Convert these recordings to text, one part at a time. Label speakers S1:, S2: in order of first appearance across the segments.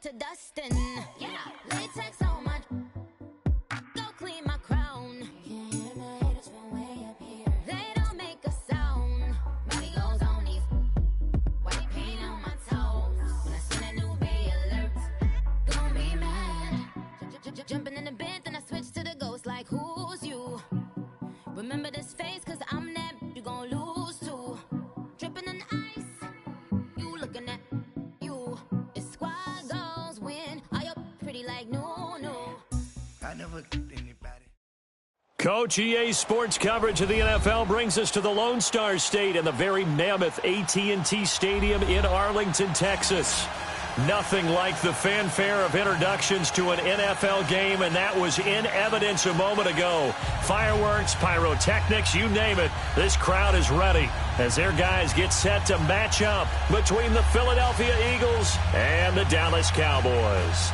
S1: back to dustin'. Yeah, latex on my. Go clean my crown. Can't hear my haters from way up here. They don't make a sound. Money goes on these. White paint on my toes. When I send a new bay alert, gonna be mad. Jumping in the bed, then I switch to the ghost like who's you? Remember this face, cause I'm that you gon' lose too. Dripping in ice, you looking at you. It's squad goals win. Are you pretty like no?
S2: I never did anybody.
S3: Coach, EA Sports coverage of the NFL brings us to the Lone Star State and the very mammoth AT&T Stadium in Arlington, Texas. Nothing like the fanfare of introductions to an NFL game, and that was in evidence a moment ago. Fireworks, pyrotechnics, you name it. This crowd is ready as their guys get set to match up between the Philadelphia Eagles and the Dallas Cowboys.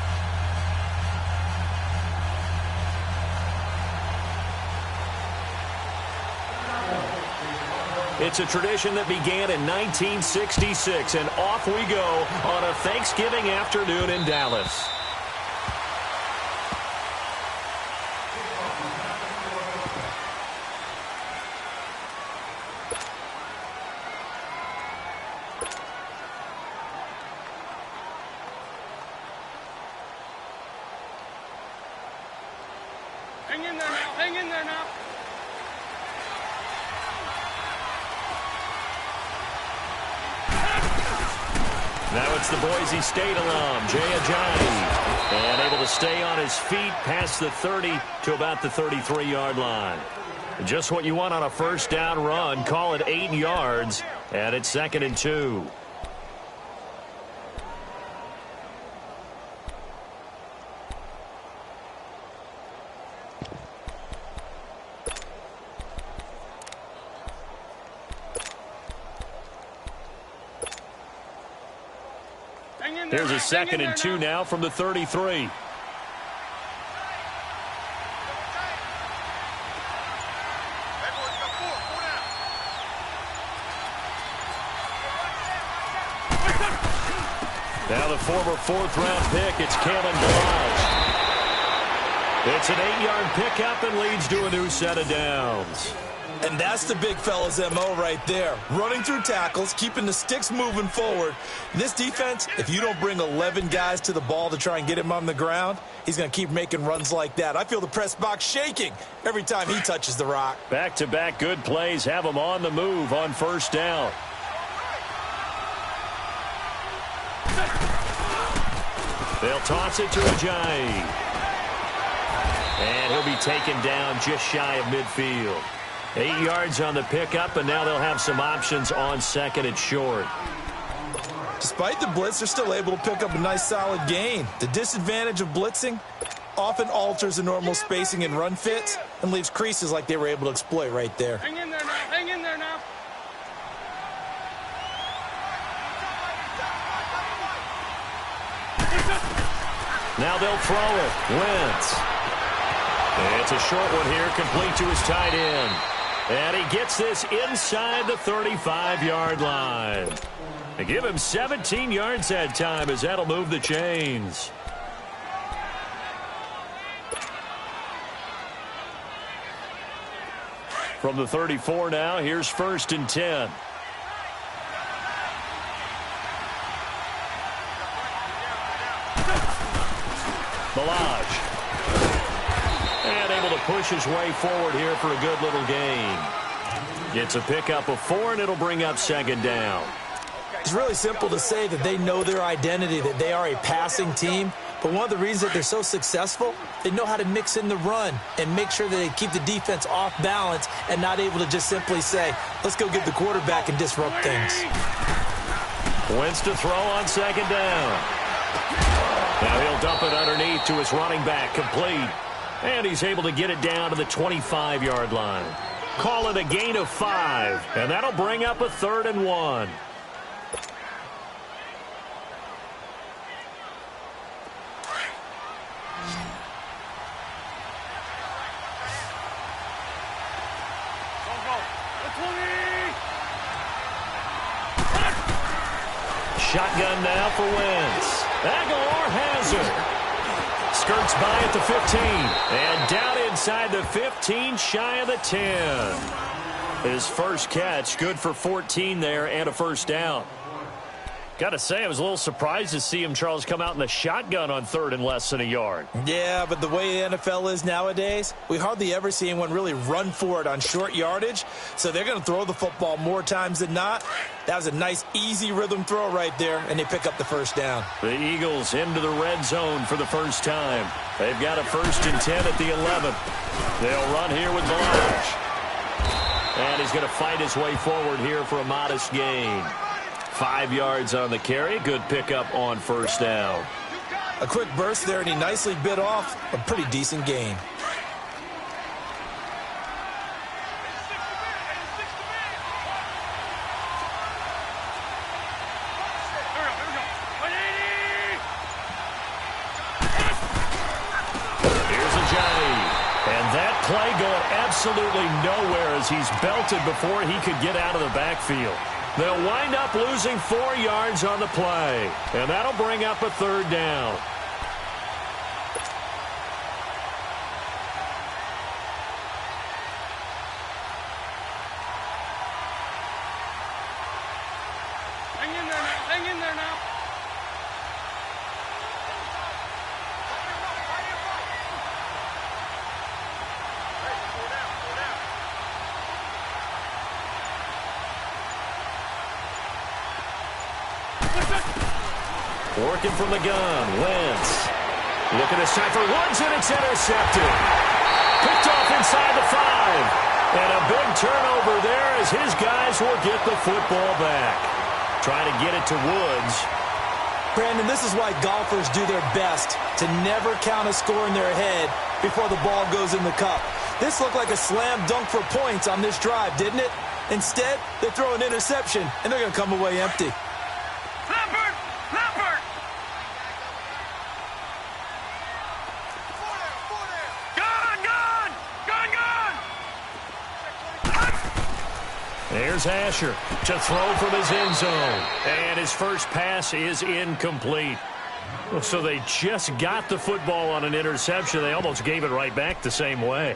S3: It's a tradition that began in 1966, and off we go on a Thanksgiving afternoon in Dallas.
S4: Hang in there now, hang in there now.
S3: Now it's the Boise State alum, Jay Ajayi, and able to stay on his feet past the 30 to about the 33-yard line. Just what you want on a first down run. Call it 8 yards, and it's 2nd and 2. There's a 2nd and 2 now from the 33. Now the former 4th-round pick, it's Kalen Balaj. It's an 8-yard pickup and leads to a new set of downs.
S5: And that's the big fella's MO right there. Running through tackles, keeping the sticks moving forward. This defense, if you don't bring 11 guys to the ball to try and get him on the ground, he's going to keep making runs like that. I feel the press box shaking every time he touches the rock.
S3: Back-to-back good plays have him on the move on first down. They'll toss it to Ajayi. And he'll be taken down just shy of midfield. 8 yards on the pickup, and now they'll have some options on 2nd and short.
S5: Despite the blitz, they're still able to pick up a nice solid gain. The disadvantage of blitzing often alters the normal spacing and run fits and leaves creases like they were able to exploit right there.
S4: Hang in there now, hang in there now.
S3: Now they'll throw it. Wentz. It's a short one here, complete to his tight end. And he gets this inside the 35-yard line. They give him 17 yards that time as that'll move the chains. From the 34 now, here's 1st and 10. Balaj. And able to push his way forward here for a good little gain. Gets a pickup of 4, and it'll bring up 2nd down.
S5: It's really simple to say that they know their identity, that they are a passing team. But one of the reasons that they're so successful, they know how to mix in the run and make sure that they keep the defense off balance and not able to just simply say, let's go get the quarterback and disrupt things.
S3: Wentz to throw on 2nd down. Now he'll dump it underneath to his running back, complete. And he's able to get it down to the 25-yard line. Call it a gain of 5, and that'll bring up a 3rd and 1. Shotgun now for Wentz. Aguilar has it. Skirts by at the 15. And down inside the 15, shy of the 10. His first catch, good for 14 there and a first down. Got to say, I was a little surprised to see him, Charles, come out in the shotgun on third and less than a yard. Yeah, but the way the NFL is nowadays, we hardly ever see anyone really run for it on short yardage, so they're going to throw the football more times than not. That was a nice, easy rhythm throw right there, and they pick up the first down. The Eagles into the red zone for the first time. They've got a 1st and 10 at the 11. They'll run here with Balazs. And he's going to fight his way forward here for a modest gain. 5 yards on the carry. Good pickup on first down. A quick burst there, and he nicely bit off a pretty decent gain. Here's a Johnny. And that play going absolutely nowhere as he's belted before he could get out of the backfield. They'll wind up losing 4 yards on the play, and that'll bring up a third down.
S4: Hang in there now. Hang in there now.
S3: Working from the gun, Wentz. Looking this time for Woods, and it's intercepted. Picked off inside the 5. And a big turnover there as his guys will get the football back. Trying to get it to Woods. Brandon, this is why golfers do their best to never count a score in their head before the ball goes in the cup. This looked like a slam dunk for points on this drive, didn't it? Instead, they throw an interception, and they're going to come away empty. There's Asher to throw from his end zone. And his first pass is incomplete. So they just got the football on an interception. They almost gave it right back the same way.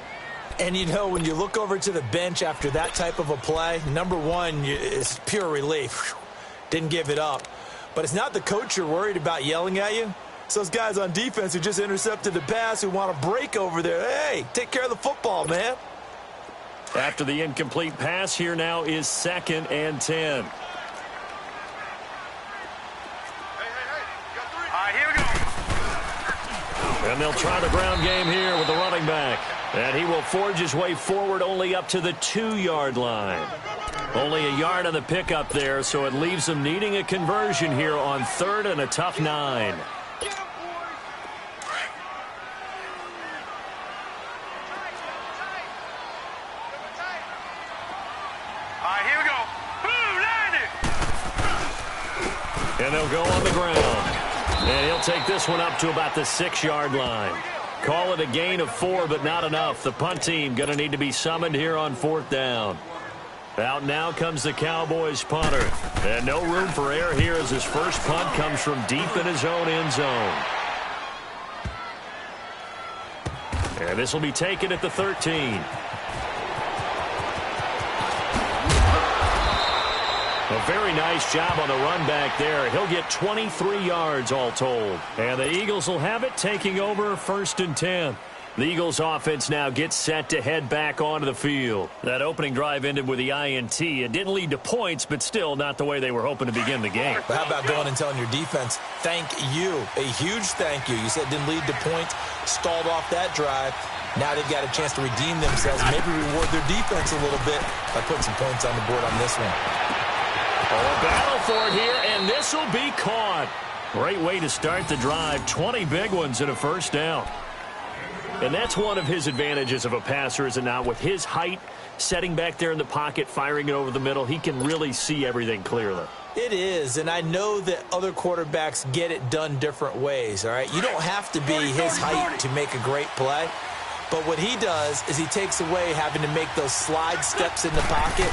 S3: And, you know, when you look over to the bench after that type of a play, number one, it's pure relief. Didn't give it up. But it's not the coach you're worried about yelling at you. It's those guys on defense who just intercepted the pass who want to break over there. Hey, take care of the football, man. After the incomplete pass, here now is 2nd and 10.
S4: All right, here we go.
S3: And they'll try the ground game here with the running back. And he will forge his way forward only up to the 2-yard line. Only a yard on the pickup there, so it leaves them needing a conversion here on 3rd and a tough 9. And they'll go on the ground. And he'll take this one up to about the 6-yard line. Call it a gain of 4, but not enough. The punt team going to need to be summoned here on 4th down. Out now comes the Cowboys punter. And no room for error here as his first punt comes from deep in his own end zone. And this will be taken at the 13. A very nice job on the run back there. He'll get 23 yards all told. And the Eagles will have it, taking over 1st and 10. The Eagles offense now gets set to head back onto the field. That opening drive ended with the INT. It didn't lead to points, but still not the way they were hoping to begin the game.
S5: But how about going and telling your defense, thank you, a huge thank you. You said it didn't lead to points, stalled off that drive. Now they've got a chance to redeem themselves, maybe reward their defense a little bit by putting some points on the board on this one.
S3: Oh, a battle for it here, and this will be caught. Great way to start the drive. 20 big ones and a first down. And that's one of his advantages of a passer, is it not? With his height, setting back there in the pocket, firing it over the middle, he can really see everything clearly.
S5: It is, and I know that other quarterbacks get it done different ways, all right? You don't have to be his height to make a great play. But what he does is he takes away having to make those slide steps in the pocket.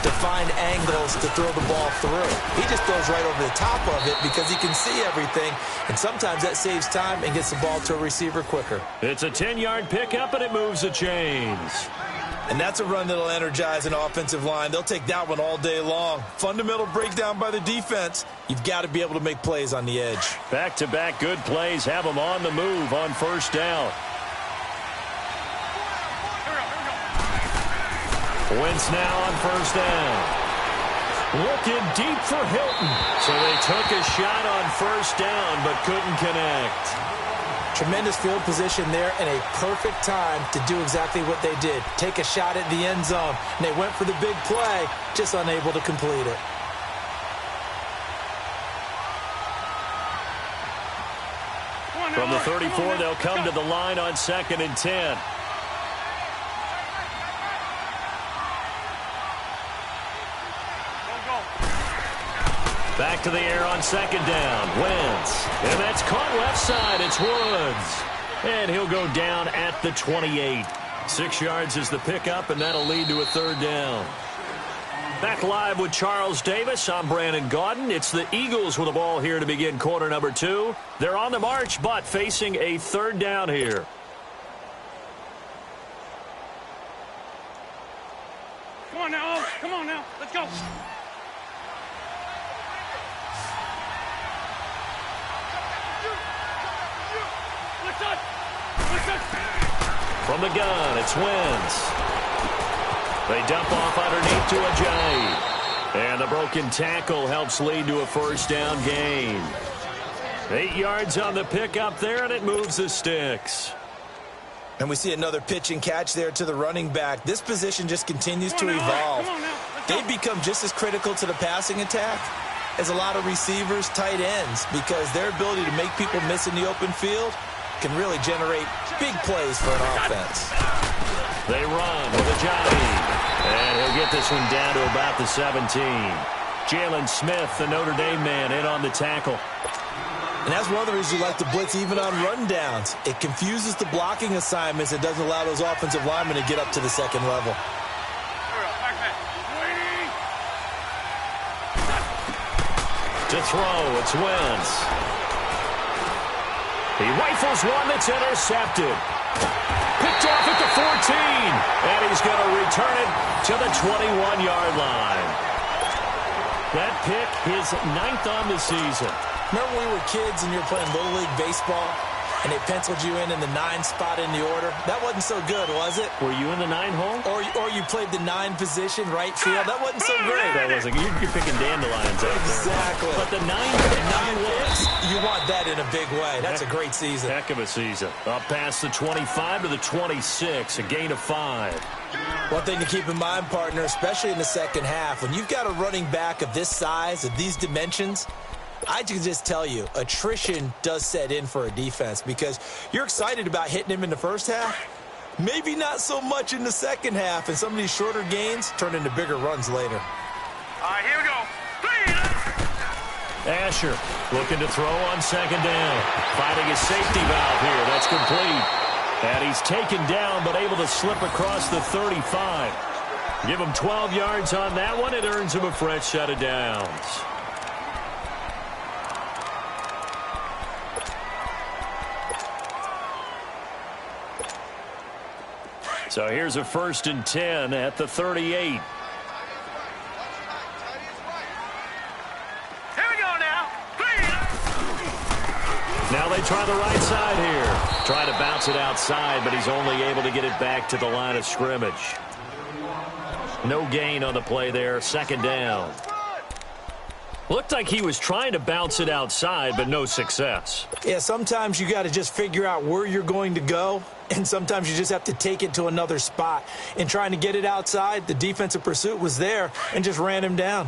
S5: to find angles to throw the ball through. He just throws right over the top of it because he can see everything, and sometimes that saves time and gets the ball to a receiver quicker.
S3: It's a 10-yard pickup, and it moves the chains.
S5: And that's a run that'll energize an offensive line. They'll take that one all day long. Fundamental breakdown by the defense. You've got to be able to make plays on the edge.
S3: Back-to-back good plays have them on the move on first down. Wentz now on first down. Looking deep for Hilton. So they took a shot on first down but couldn't connect.
S5: Tremendous field position there and a perfect time to do exactly what they did. Take a shot at the end zone. And they went for the big play, just unable to complete it.
S3: From the 34, they'll come to the line on 2nd and 10. Back to the air on 2nd down. Wentz. And that's caught left side. It's Woods. And he'll go down at the 28. 6 yards is the pickup, and that'll lead to a 3rd down. Back live with Charles Davis. I'm Brandon Gaudin. It's the Eagles with the ball here to begin quarter number 2. They're on the march, but facing a 3rd down here.
S4: Come on now. Come on now. Let's go.
S3: From the gun, it's Wentz. They dump off underneath to Ajayi. And the broken tackle helps lead to a 1st down gain. 8 yards on the pickup there, and it moves the sticks.
S5: And we see another pitch and catch there to the running back. This position just continues to evolve. They become just as critical to the passing attack as a lot of receivers, tight ends, because their ability to make people miss in the open field can really generate big plays for an offense.
S3: They run with Ajayi. And he'll get this one down to about the 17. Jalen Smith, the Notre Dame man, in on the tackle.
S5: And that's one of the reasons you like to blitz even on rundowns. It confuses the blocking assignments. It doesn't allow those offensive linemen to get up to the 2nd level.
S3: To throw, it's Wentz. He rifles one that's intercepted. Picked off at the 14. And he's going to return it to the 21-yard line. That pick, his 9th on the season.
S5: Remember when we were kids and you were playing Little League Baseball and they penciled you in the 9 spot in the order? That wasn't so good, was it?
S3: Were you in the 9 hole?
S5: Or you played the 9 position, right field? That wasn't so great.
S3: That wasn't. You're picking dandelions out there.
S5: Exactly.
S3: But the 9 was.
S5: You want that in a big way. That's a great season.
S3: Heck of a season. Up past the 25 to the 26, a gain of 5.
S5: One thing to keep in mind, partner, especially in the 2nd half, when you've got a running back of this size, of these dimensions, I can just tell you, attrition does set in for a defense because you're excited about hitting him in the 1st half. Maybe not so much in the 2nd half, and some of these shorter gains turn into bigger runs later.
S4: All right, here we go.
S3: Asher looking to throw on 2nd down. Finding a safety valve here. That's complete. And he's taken down but able to slip across the 35. Give him 12 yards on that one. It earns him a fresh set of downs. So here's a 1st and 10 at the 38.
S4: Here we go now.
S3: Now they try the right side here. Trying to bounce it outside, but he's only able to get it back to the line of scrimmage. No gain on the play there. 2nd down. Looked like he was trying to bounce it outside, but no success.
S5: Yeah, sometimes you got to just figure out where you're going to go, and sometimes you just have to take it to another spot. In trying to get it outside, the defensive pursuit was there and just ran him down.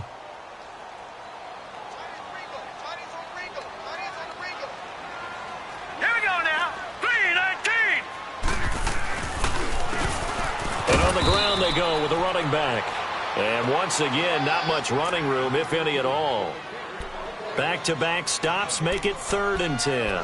S4: Here we go now. 3-19.
S3: And on the ground they go with the running back. And once again, not much running room, if any at all. Back-to-back stops make it 3rd and 10.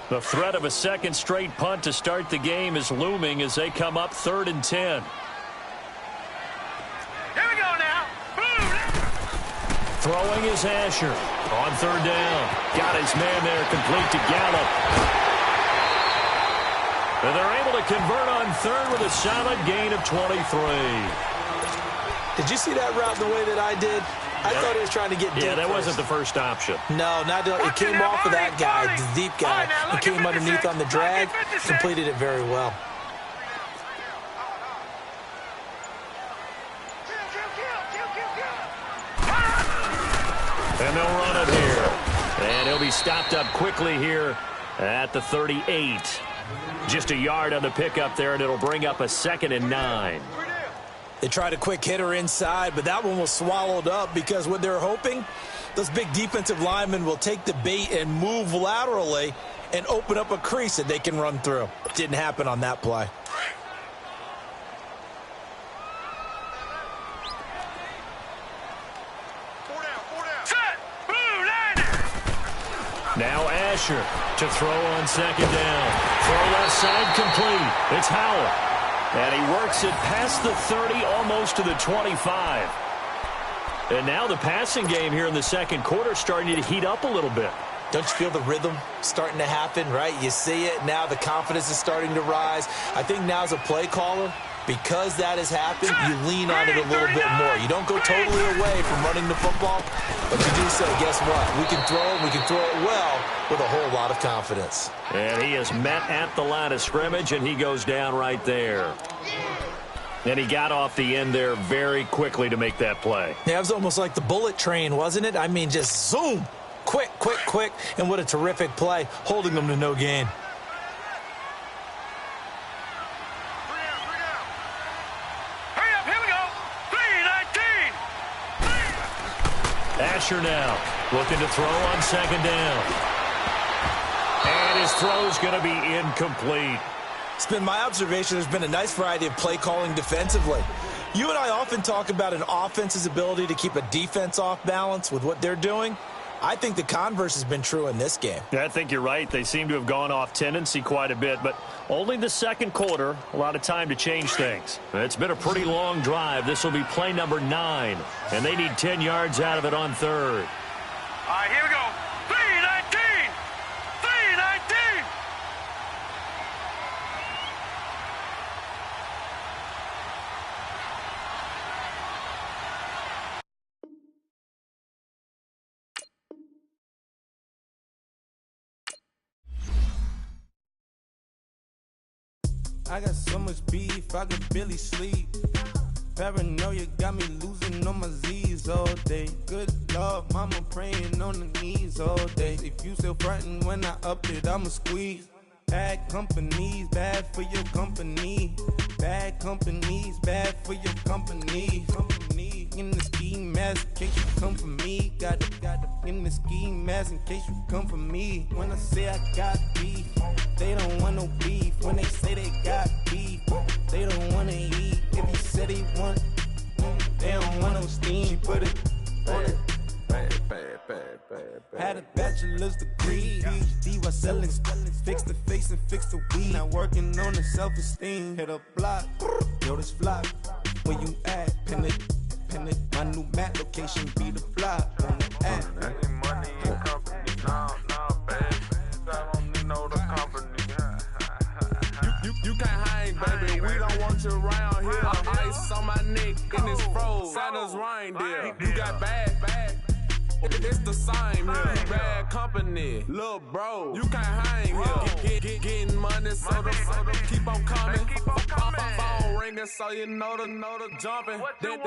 S3: The threat of a second straight punt to start the game is looming as they come up 3rd and 10.
S4: Here we go now.
S3: Throwing is Asher on 3rd down. Got his man there, complete to Gallup. And they're able to convert on 3rd with a solid gain of 23.
S5: Did you see that route the way that I did? I thought he was trying to get deep.
S3: Yeah, that
S5: first.
S3: wasn't the first option.
S5: No, not it came off of that guy, the deep guy. He came underneath on the drag, completed it very well.
S3: And they'll run it here. And he'll be stopped up quickly here at the 38. Just a yard on the pickup there, and it'll bring up a 2nd and 9.
S5: They tried a quick hitter inside, but that one was swallowed up because what they're hoping, those big defensive linemen will take the bait and move laterally and open up a crease that they can run through. It didn't happen on that play.
S3: Now Asher to throw on 2nd down. Throw left side complete. It's Howell. And he works it past the 30, almost to the 25. And now the passing game here in the second quarter starting to heat up a little bit.
S5: Don't you feel the rhythm starting to happen, right? You see it. Now the confidence is starting to rise. I think now as a play caller, because that has happened, you lean on it a little bit more. You don't go totally away from running the football, but you do say, guess what? We can throw it, we can throw it well with a whole lot of confidence.
S3: And he is met at the line of scrimmage, and he goes down right there. And he got off the end there very quickly to make that play.
S5: Yeah, it was almost like the bullet train, wasn't it? I mean, just zoom. Quick, quick, quick. And what a terrific play, holding them to no gain.
S3: Asher now looking to throw on 2nd down. And his throw's going to be incomplete.
S5: It's been my observation there's been a nice variety of play calling defensively. You and I often talk about an offense's ability to keep a defense off balance with what they're doing. I think the converse has been true in this game.
S3: Yeah, I think you're right. They seem to have gone off tendency quite a bit, but only the second quarter, a lot of time to change things. It's been a pretty long drive. This will be play number 9, and they need 10 yards out of it on 3rd.
S4: All right, here we go. 3-19. 3-19.
S2: I got so much beef, I could barely sleep. Paranoia got me losing on my Z's all day. Good Lord, mama praying on the knees all day. If you still frontin' when I up it, I'ma squeeze. Bad companies, bad for your company. Bad companies, bad for your company. Company in the ski mask, in case you come for me. Got it in the ski mask, in case you come for me. When I say I got beef, they don't want no beef. When they say they got beef, they don't wanna eat. If you said they want, they don't want no steam. She put it on it. Had a bachelor's degree, PhD while selling. Fix the face and fix the weed. Now working on the self-esteem. Hit a block, yo this flop. Where you at? Pin it. My new map location be the flop on the app.
S6: Money and company, no, baby. I don't need no the company. You can't hang, baby. We don't want you around here. Ice on my neck in this froze. Santa's reindeer. You got bad. It's the same here. Bad company, little bro. You can't hang here. Getting money, so the keep on coming. Phone ringing, so you know the jumping. They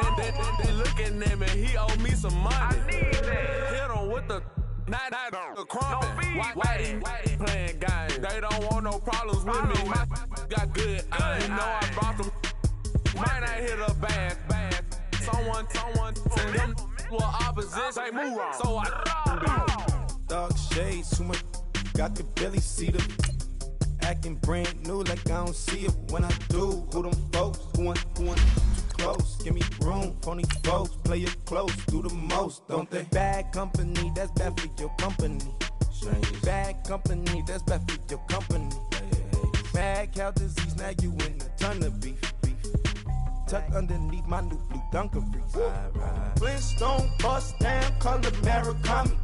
S6: looking at me. He owe me some money. I need that. Hit him with the the crumping. Why they playing games? They don't want no problems with me. My got good. I know I brought them. Might not hit a bad. Someone send them. Well, opposition, they move wrong. So I
S2: Dark shades, too much. I could barely see them. Acting brand new like I don't see it when I do. Who them folks? Who want too close? Give me room, phony folks. Play it close, do the most, don't they? Bad company, that's bad for your company. Bad company, that's bad for your snag you in a ton of beef. Tucked underneath my new blue Dunkaroos. Flintstone bust down, color Murakami.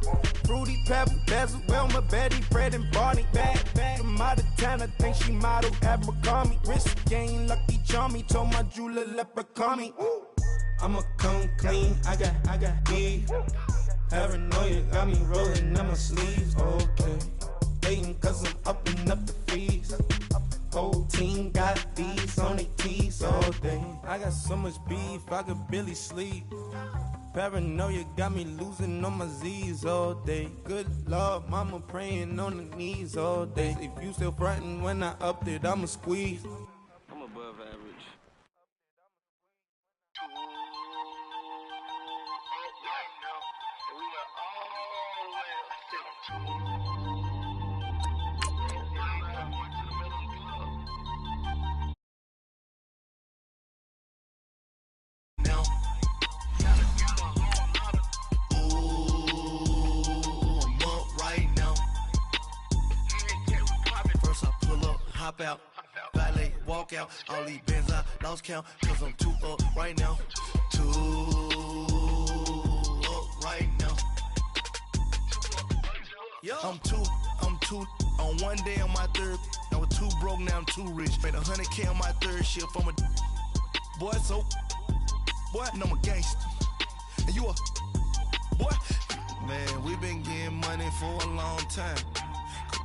S2: Fruity Pebble, Bezel, Wilma, Betty, Fred, and Barney. Bad from out of town, I think she modeled Abercrombie. Wrist game, Lucky Charmy, told my jeweler leprechaun. I'ma come clean, I got beef. Paranoia got me rolling on my sleeves, okay. Hating cause I'm upping up the fees. Whole team got these on their tees all day. I got so much beef, I could barely sleep. Paranoia got me losing on my Z's all day. Good Lord, mama praying on the knees all day. If you still frontin' when I upped it, I'ma squeeze.
S7: I'm above average.
S8: Hop out, valet, walk out, all these bands I lost count, cause I'm too up right now, too up right now. I'm too, on one day on my third, I was too broke, now I'm too rich, made 100K on my third shift, I'm a boy, so, boy, and I'm a gangster, and you a, boy, man, we been getting money for a long time.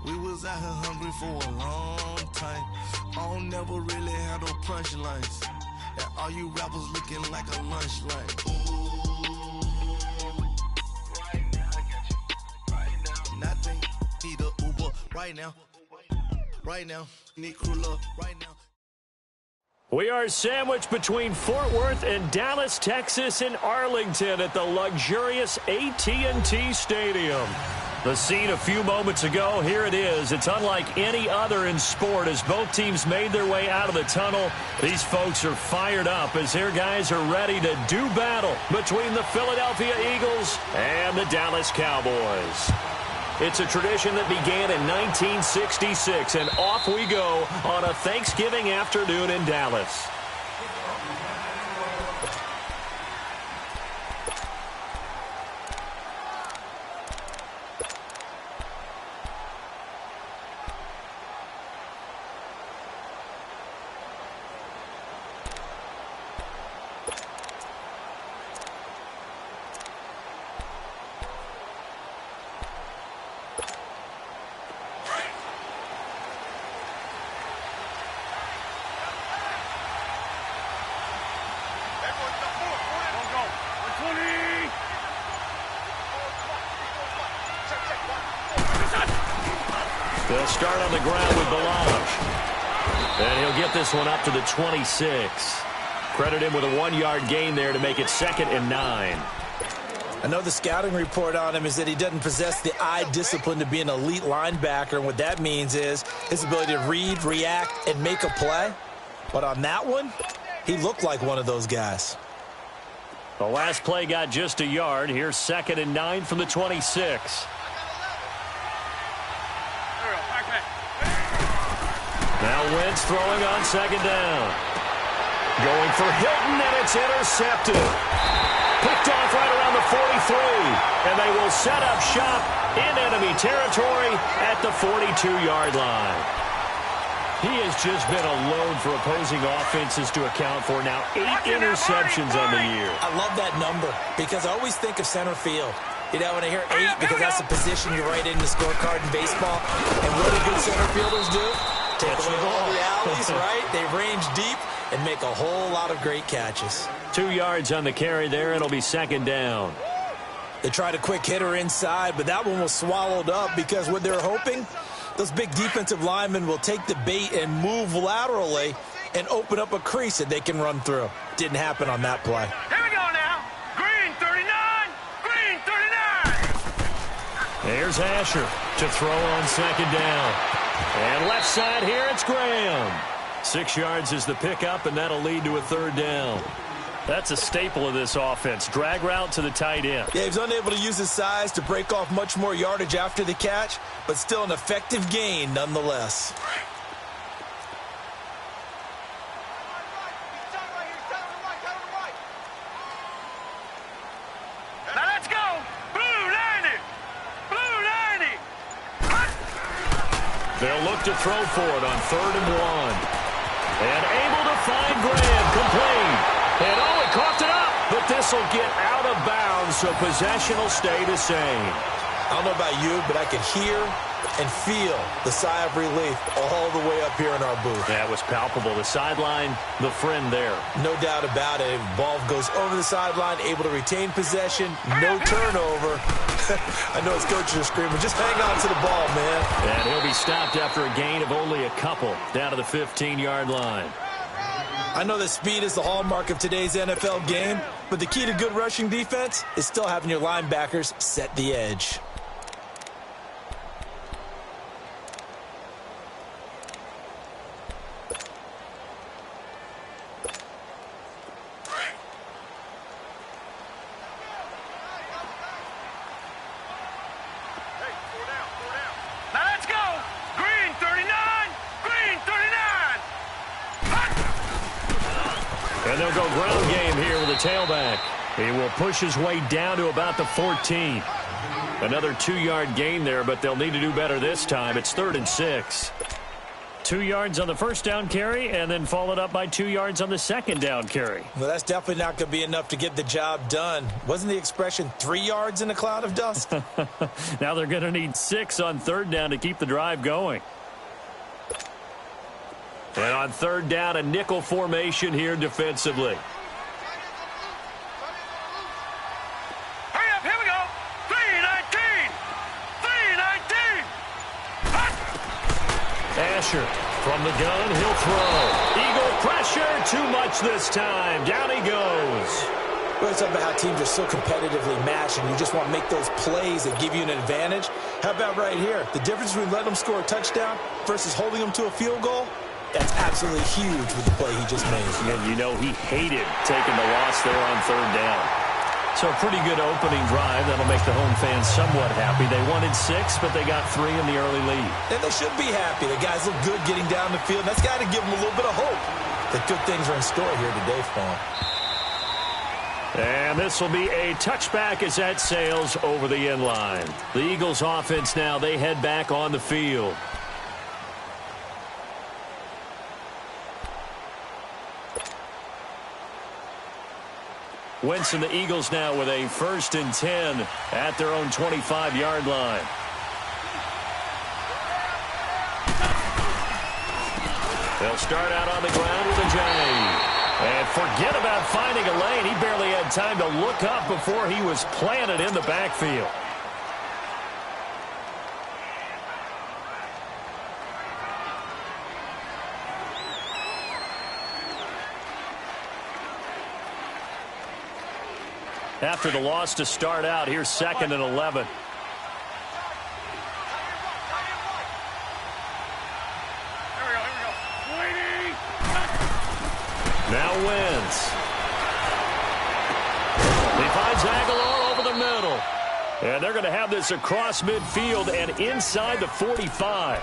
S8: We was out here hungry for a long time. I don't never really have no punchlines. And all you rappers looking like a lunch line. Ooh, right now, I got you. Right now. Nothing, need a Uber right now. Right now, need crew love right now.
S3: We are sandwiched between Fort Worth and Dallas, Texas, and Arlington at the luxurious AT&T Stadium. The scene a few moments ago, here it is. It's unlike any other in sport as both teams made their way out of the tunnel. These folks are fired up as their guys are ready to do battle between the Philadelphia Eagles and the Dallas Cowboys. It's a tradition that began in 1966, and off we go on a Thanksgiving afternoon in Dallas. They'll start on the ground with Balaj. And he'll get this one up to the 26. Credit him with a 1-yard gain there to make it 2nd and 9.
S5: I know the scouting report on him is that he doesn't possess the eye discipline to be an elite linebacker, and what that means is his ability to read, react, and make a play. But on that one, he looked like one of those guys.
S3: The last play got just a yard. Here's 2nd and 9 from the 26. Now Wentz throwing on 2nd down. Going for Hilton, and it's intercepted. Picked off right around the 43. And they will set up shop in enemy territory at the 42-yard line. He has just been a load for opposing offenses to account for now. 8 interceptions on the year.
S5: I love that number because I always think of center field. You know, when I hear 8, because that's the position you write in the scorecard in baseball. And what do good center fielders do? Take away all the alleys, right? They range deep and make a whole lot of great catches.
S3: 2 yards on the carry there. It'll be 2nd down.
S5: They tried a quick hitter inside, but that one was swallowed up because what they're hoping, those big defensive linemen will take the bait and move laterally and open up a crease that they can run through. Didn't happen on that play.
S4: Here we go now. Green 39. Green 39.
S3: There's Asher to throw on 2nd down. And left side here, it's Graham. 6 yards is the pickup, and that'll lead to a 3rd down. That's a staple of this offense. Drag route to the tight end.
S5: Yeah, he's unable to use his size to break off much more yardage after the catch, but still an effective gain nonetheless.
S3: They'll look to throw for it on 3rd and 1. And able to find Graham, complete. And he coughed it up. But this will get out of bounds, so possession will stay the same.
S5: I don't know about you, but I could hear and feel the sigh of relief all the way up here in our booth.
S3: That was palpable. The sideline, the friend there.
S5: No doubt about it. Ball goes over the sideline, able to retain possession, no turnover. I know his coaches are screaming, just hang on to the ball, man.
S3: And he'll be stopped after a gain of only a couple down to the 15-yard line.
S5: I know that speed is the hallmark of today's NFL game, but the key to good rushing defense is still having your linebackers set the edge.
S3: And they'll go ground game here with a tailback. He will push his way down to about the 14. Another 2-yard gain there, but they'll need to do better this time. It's 3rd and 6. 2 yards on the first down carry, and then followed up by 2 yards on the second down carry.
S5: Well, that's definitely not going to be enough to get the job done. Wasn't the expression 3 yards in a cloud of dust?
S3: Now they're going to need 6 on 3rd down to keep the drive going. And on 3rd down, a nickel formation here defensively.
S4: Hurry up, here we go. 3-19. 3-19.
S3: Asher from the gun, he'll throw. Eagle pressure, too much this time. Down he goes.
S5: We're talking about how teams are so competitively matched and you just want to make those plays that give you an advantage. How about right here? The difference between letting them score a touchdown versus holding them to a field goal? That's absolutely huge with the play he just made.
S3: And you know he hated taking the loss there on 3rd down. So a pretty good opening drive. That'll make the home fans somewhat happy. They wanted 6, but they got 3 in the early lead.
S5: And they should be happy. The guys look good getting down the field. That's got to give them a little bit of hope that good things are in store here today for them.
S3: And this will be a touchback as that sails over the end line. The Eagles offense now, they head back on the field. Wentz and the Eagles now with a 1st and 10 at their own 25-yard line. They'll start out on the ground with a J. And forget about finding a lane. He barely had time to look up before he was planted in the backfield. After the loss to start out, here's 2nd and 11. Now Wentz. He finds Aguilar over the middle. And they're going to have this across midfield and inside the 45.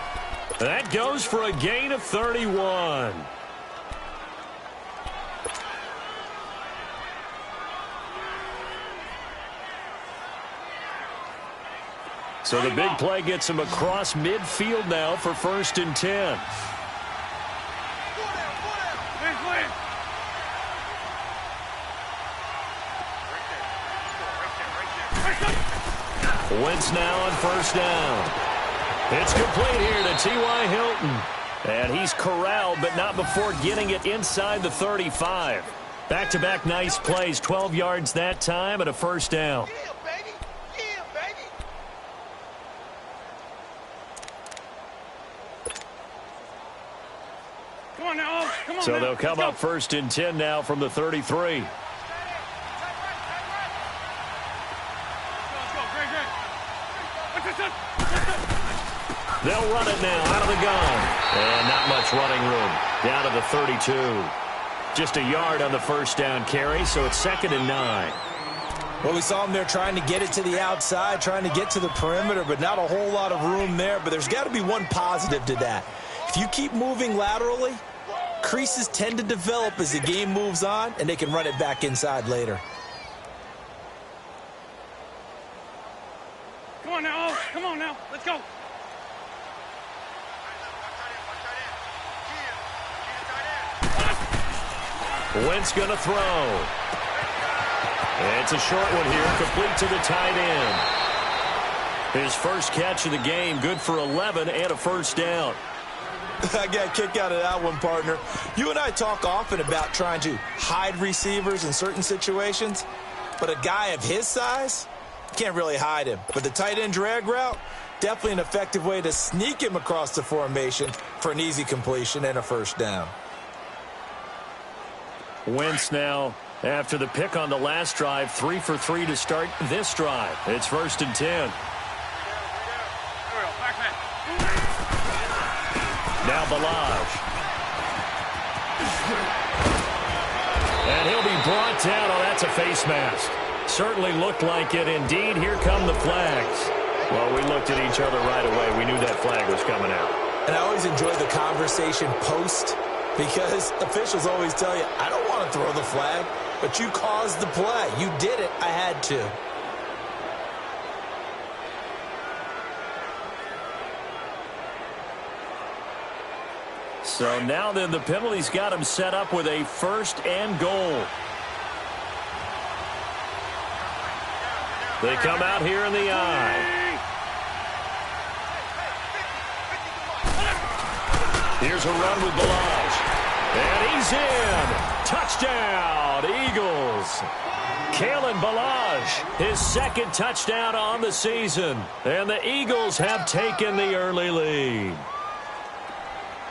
S3: That goes for a gain of 31. So the big play gets him across midfield now for 1st and 10. Wentz now on 1st down. It's complete here to T.Y. Hilton. And he's corralled, but not before getting it inside the 35. Back-to-back nice plays, 12 yards that time and a 1st down. So they'll come up 1st and 10 now from the 33. They'll run it now out of the gun. And not much running room. Down to the 32. Just a yard on the 1st down carry, so it's 2nd and 9.
S5: Well, we saw him there trying to get it to the outside, trying to get to the perimeter, but not a whole lot of room there. But there's got to be one positive to that. If you keep moving laterally, creases tend to develop as the game moves on, and they can run it back inside later.
S4: Come on now, let's go.
S3: Wentz going to throw. It's a short one here, complete to the tight end. His first catch of the game, good for 11 and a first down.
S5: I got a kick out of that one, partner. You and I talk often about trying to hide receivers in certain situations, but a guy of his size, can't really hide him. But the tight end drag route, definitely an effective way to sneak him across the formation for an easy completion and a first down.
S3: Wentz now, after the pick on the last drive, 3 for 3 to start this drive. It's 1st and 10. Now Balaj. And he'll be brought down. Oh, that's a face mask. Certainly looked like it. Indeed, here come the flags. Well, we looked at each other right away. We knew that flag was coming out.
S5: And I always enjoy the conversation post, because officials always tell you, I don't want to throw the flag, but you caused the play. You did it. I had to.
S3: So now then the penalty's got him set up with a 1st and goal. They come out here in the eye. Here's a run with Balaj. And he's in. Touchdown, Eagles. Kalen Balaj, his 2nd touchdown on the season. And the Eagles have taken the early lead.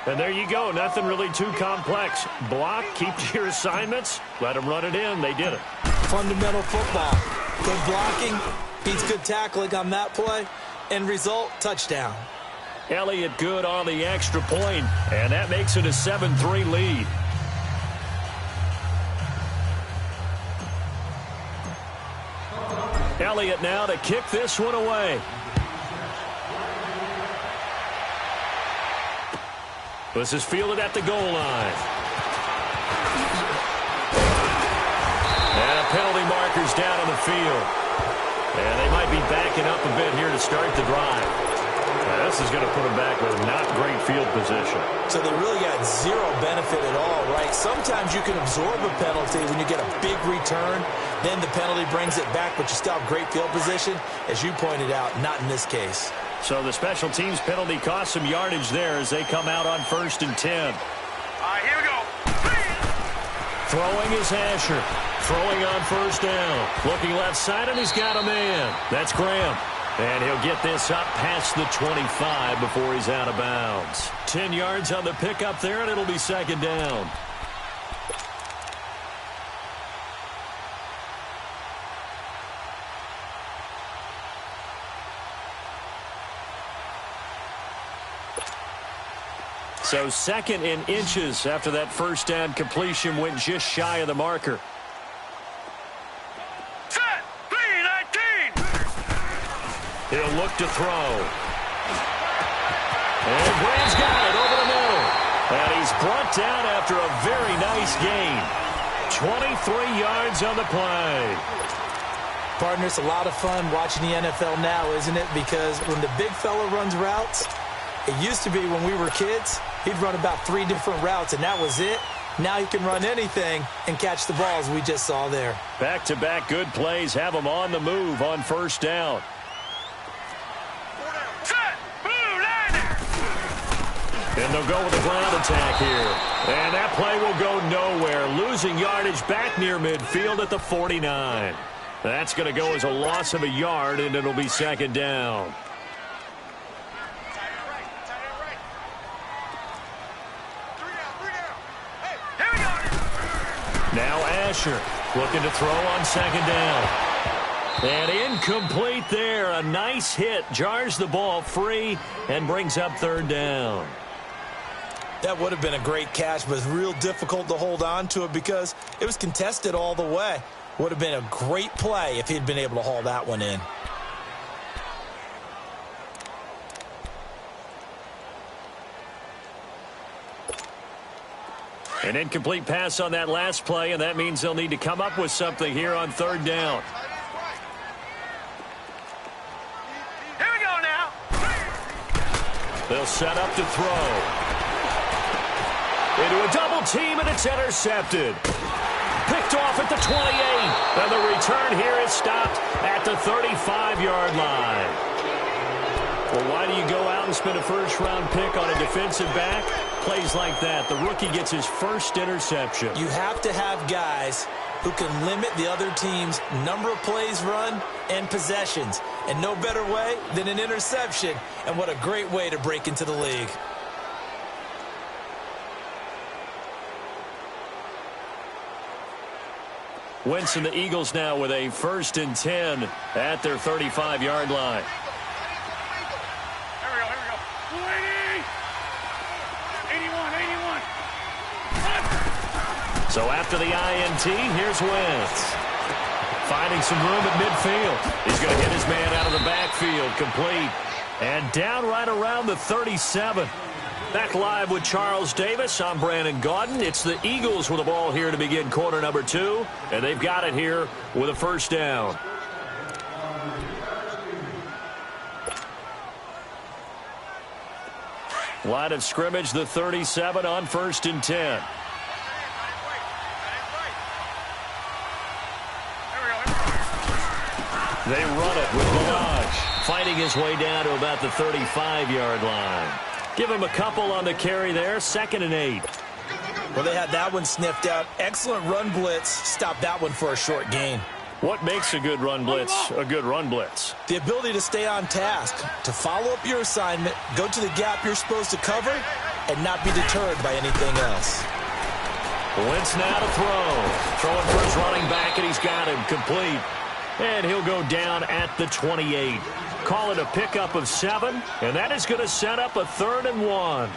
S3: And there you go. Nothing really too complex. Block, keep to your assignments, let them run it in. They did it.
S5: Fundamental football. Good blocking beats good tackling on that play. End result, touchdown.
S3: Elliott good on the extra point, and that makes it a 7-3 lead. Elliott now to kick this one away. This is fielded at the goal line. And penalty markers down on the field. And they might be backing up a bit here to start the drive. Now, this is going to put them back with not great field position.
S5: So they really got zero benefit at all, right? Sometimes you can absorb a penalty when you get a big return. Then the penalty brings it back, but you still have great field position. As you pointed out, not in this case.
S3: So the special teams penalty cost some yardage there as they come out on 1st and 10.
S4: All right, here we go.
S3: Throwing is Asher. Throwing on 1st down. Looking left side, and he's got a man. That's Graham. And he'll get this up past the 25 before he's out of bounds. 10 yards on the pickup there, and it'll be 2nd down. So 2nd in inches after that 1st down completion went just shy of the marker.
S4: Set. 3-19.
S3: He'll look to throw. And Graham's got it over the middle. And he's brought down after a very nice gain. 23 yards on the play.
S5: Partner, it's a lot of fun watching the NFL now, isn't it? Because when the big fella runs routes, it used to be when we were kids, he'd run about 3 different routes, and that was it. Now he can run anything and catch the balls we just saw there.
S3: Back-to-back good plays have him on the move on 1st down.
S4: Set. Blue liner.
S3: And they'll go with a ground attack here. And that play will go nowhere. Losing yardage back near midfield at the 49. That's going to go as a loss of a yard, and it'll be 2nd down. Now Asher looking to throw on 2nd down. And incomplete there. A nice hit. Jars the ball free and brings up 3rd down.
S5: That would have been a great catch, but it's real difficult to hold on to it because it was contested all the way. Would have been a great play if he'd been able to haul that one in.
S3: An incomplete pass on that last play, and that means they'll need to come up with something here on 3rd down.
S4: Here we go now.
S3: They'll set up to throw. Into a double team, and it's intercepted. Picked off at the 28. And the return here is stopped at the 35-yard line. Well, why do you go out and spend a first-round pick on a defensive back? Plays like that. The rookie gets his first interception.
S5: You have to have guys who can limit the other team's number of plays run and possessions. And no better way than an interception. And what a great way to break into the league.
S3: Wentz and the Eagles now with a 1st and 10 at their 35-yard line.
S4: Here we go. 280. 81.
S3: So after the INT, here's Wentz. Finding some room at midfield. He's going to hit his man out of the backfield, complete. And down right around the 37. Back live with Charles Davis. I'm Brandon Gaudin. It's the Eagles with the ball here to begin quarter number 2. And they've got it here with a first down. Line of scrimmage, the 37 on 1st and 10. They run it with Minaj, fighting his way down to about the 35-yard line. Give him a couple on the carry there, 2nd and 8.
S5: Well, they had that one sniffed out. Excellent run blitz. Stop that one for a short gain.
S3: What makes a good run blitz a good run blitz?
S5: The ability to stay on task, to follow up your assignment, go to the gap you're supposed to cover, and not be deterred by anything else.
S3: Wentz now to throw. Throwing for his running back, and he's got him complete. And he'll go down at the 28. Call it a pickup of 7, and that is going to set up a 3rd and 1.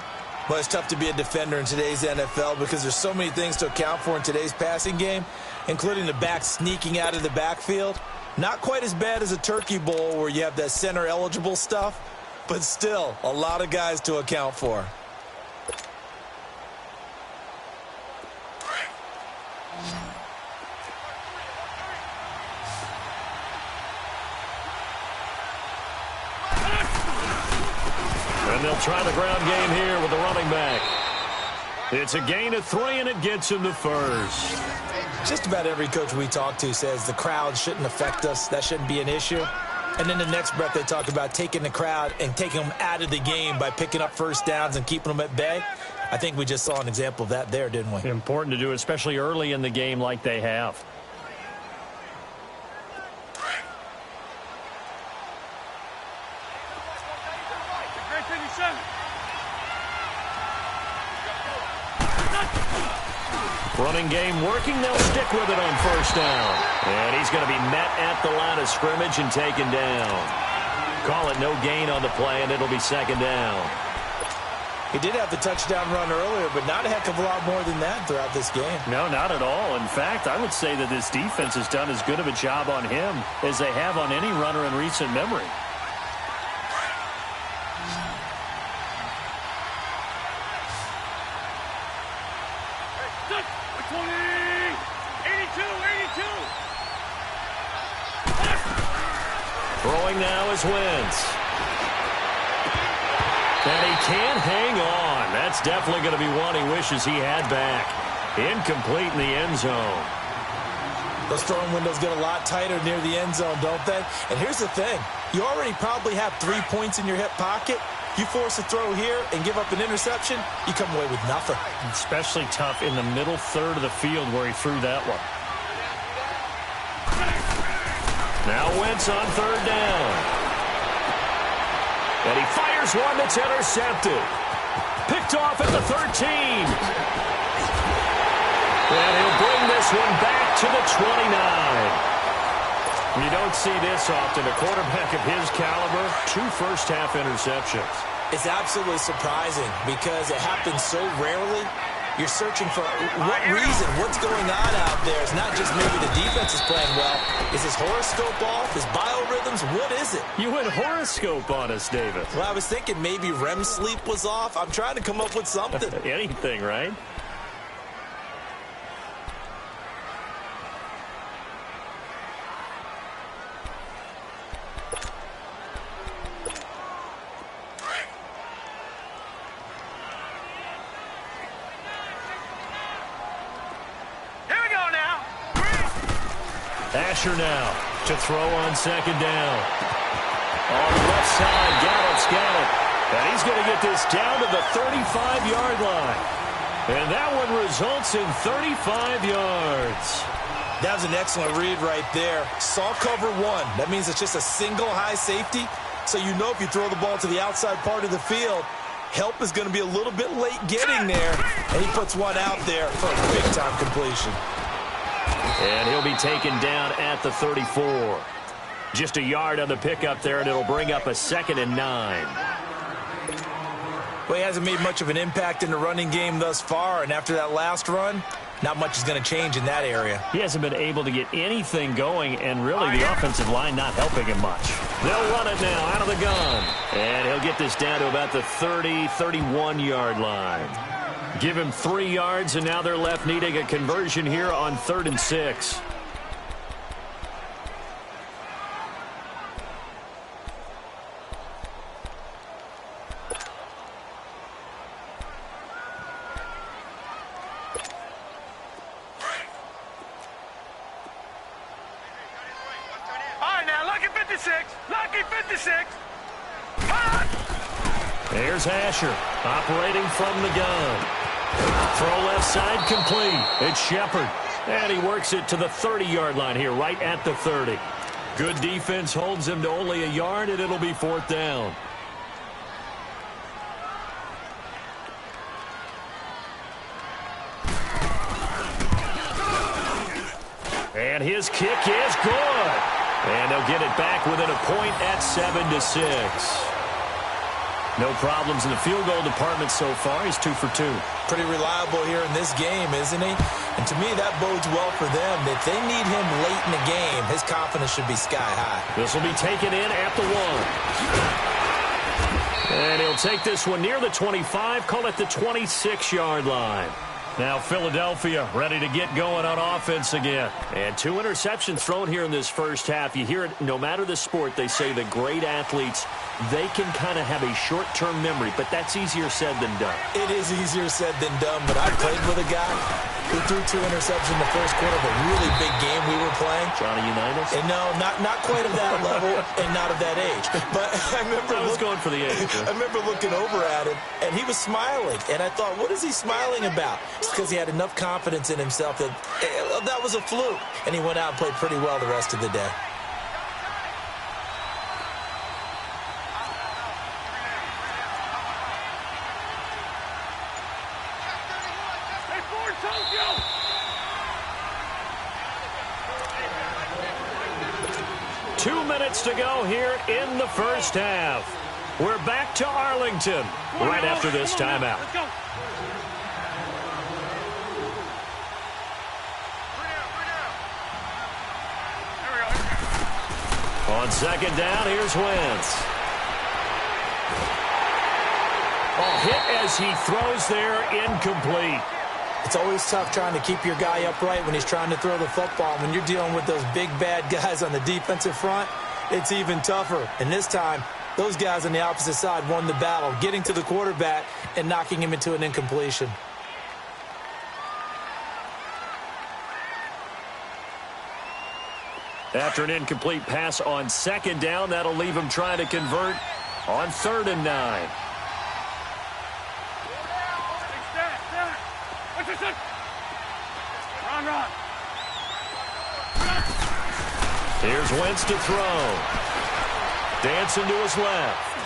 S5: Well, it's tough to be a defender in today's NFL because there's so many things to account for in today's passing game, including the back sneaking out of the backfield. Not quite as bad as a turkey bowl where you have that center-eligible stuff, but still a lot of guys to account for.
S3: And they'll try the ground game here with the running back. It's a gain of 3, and it gets him to first.
S5: Just about every coach we talk to says the crowd shouldn't affect us. That shouldn't be an issue. And in the next breath, they talk about taking the crowd and taking them out of the game by picking up first downs and keeping them at bay. I think we just saw an example of that there, didn't we?
S3: Important to do, especially early in the game like they have. Running game working. They'll stick with it on first down. And he's going to be met at the line of scrimmage and taken down. Call it no gain on the play, and it'll be 2nd down.
S5: He did have the touchdown run earlier, but not a heck of a lot more than that throughout this game.
S3: No, not at all. In fact, I would say that this defense has done as good of a job on him as they have on any runner in recent memory. Throwing now is Wentz. And he can't hang on. That's definitely going to be one he wishes he had back. Incomplete in the end zone.
S5: Those throwing windows get a lot tighter near the end zone, don't they? And here's the thing. You already probably have 3 points in your hip pocket. You force a throw here and give up an interception, you come away with nothing.
S3: Especially tough in the middle third of the field where he threw that one. Now Wentz on 3rd down. And he fires one that's intercepted. Picked off at the 13. And he'll bring this one back to the 29. You don't see this often. A quarterback of his caliber, 2 first-half interceptions.
S5: It's absolutely surprising because it happens so rarely. You're searching for what reason, what's going on out there. It's not just maybe the defense is playing well. Is his horoscope off? His biorhythms? What is it?
S3: You went horoscope on us, David.
S5: Well, I was thinking maybe REM sleep was off. I'm trying to come up with something.
S3: Anything, right? Asher now to throw on second down. On the left side, Gallup's got it. And he's going to get this down to the 35-yard line. And that one results in 35 yards.
S5: That was an excellent read right there. Saw cover one. That means it's just a single high safety. So you know if you throw the ball to the outside part of the field, help is going to be a little bit late getting there. And he puts one out there for a big-time completion.
S3: And he'll be taken down at the 34. Just a yard on the pickup there, and it'll bring up a 2nd and 9.
S5: Well, he hasn't made much of an impact in the running game thus far, and after that last run, not much is going to change in that area.
S3: He hasn't been able to get anything going, and really the offensive line not helping him much. They'll run it now out of the gun. And he'll get this down to about the 30, 31-yard line. Give him 3 yards, and now they're left needing a conversion here on 3rd and 6. There's Asher operating from the gun. Throw left side complete. It's Shepard. And he works it to the 30-yard line here, right at the 30. Good defense holds him to only a yard, and it'll be 4th down. And his kick is good. And they'll get it back within a point at 7-6. No problems in the field goal department so far. He's 2 for 2.
S5: Pretty reliable here in this game, isn't he? And to me, that bodes well for them. If they need him late in the game, his confidence should be sky high.
S3: This will be taken in at the 1. And he'll take this one near the 25, call it the 26-yard line. Now Philadelphia ready to get going on offense again. And 2 interceptions thrown here in this first half. You hear it, no matter the sport, they say the great athletes, they can kind of have a short-term memory, but that's easier said than done.
S5: It is easier said than done, but I played with a guy who threw 2 interceptions in the first quarter of a really big game we were playing.
S3: Johnny Unitas?
S5: And no, not quite of that level and not of that age. But I remember
S3: I was going for the age.
S5: I remember looking over at him, and he was smiling. And I thought, what is he smiling about? It's because he had enough confidence in himself that that was a fluke. And he went out and played pretty well the rest of the day.
S3: To go here in the first half. We're back to Arlington right after this timeout. On second down, here's Wentz. Hit as he throws there, incomplete.
S5: It's always tough trying to keep your guy upright when he's trying to throw the football. When you're dealing with those big, bad guys on the defensive front, it's even tougher. And this time, those guys on the opposite side won the battle, getting to the quarterback and knocking him into an incompletion.
S3: After an incomplete pass on second down, that'll leave him trying to convert on 3rd and 9.
S4: Run.
S3: Here's Wentz to throw. Dancing to his left.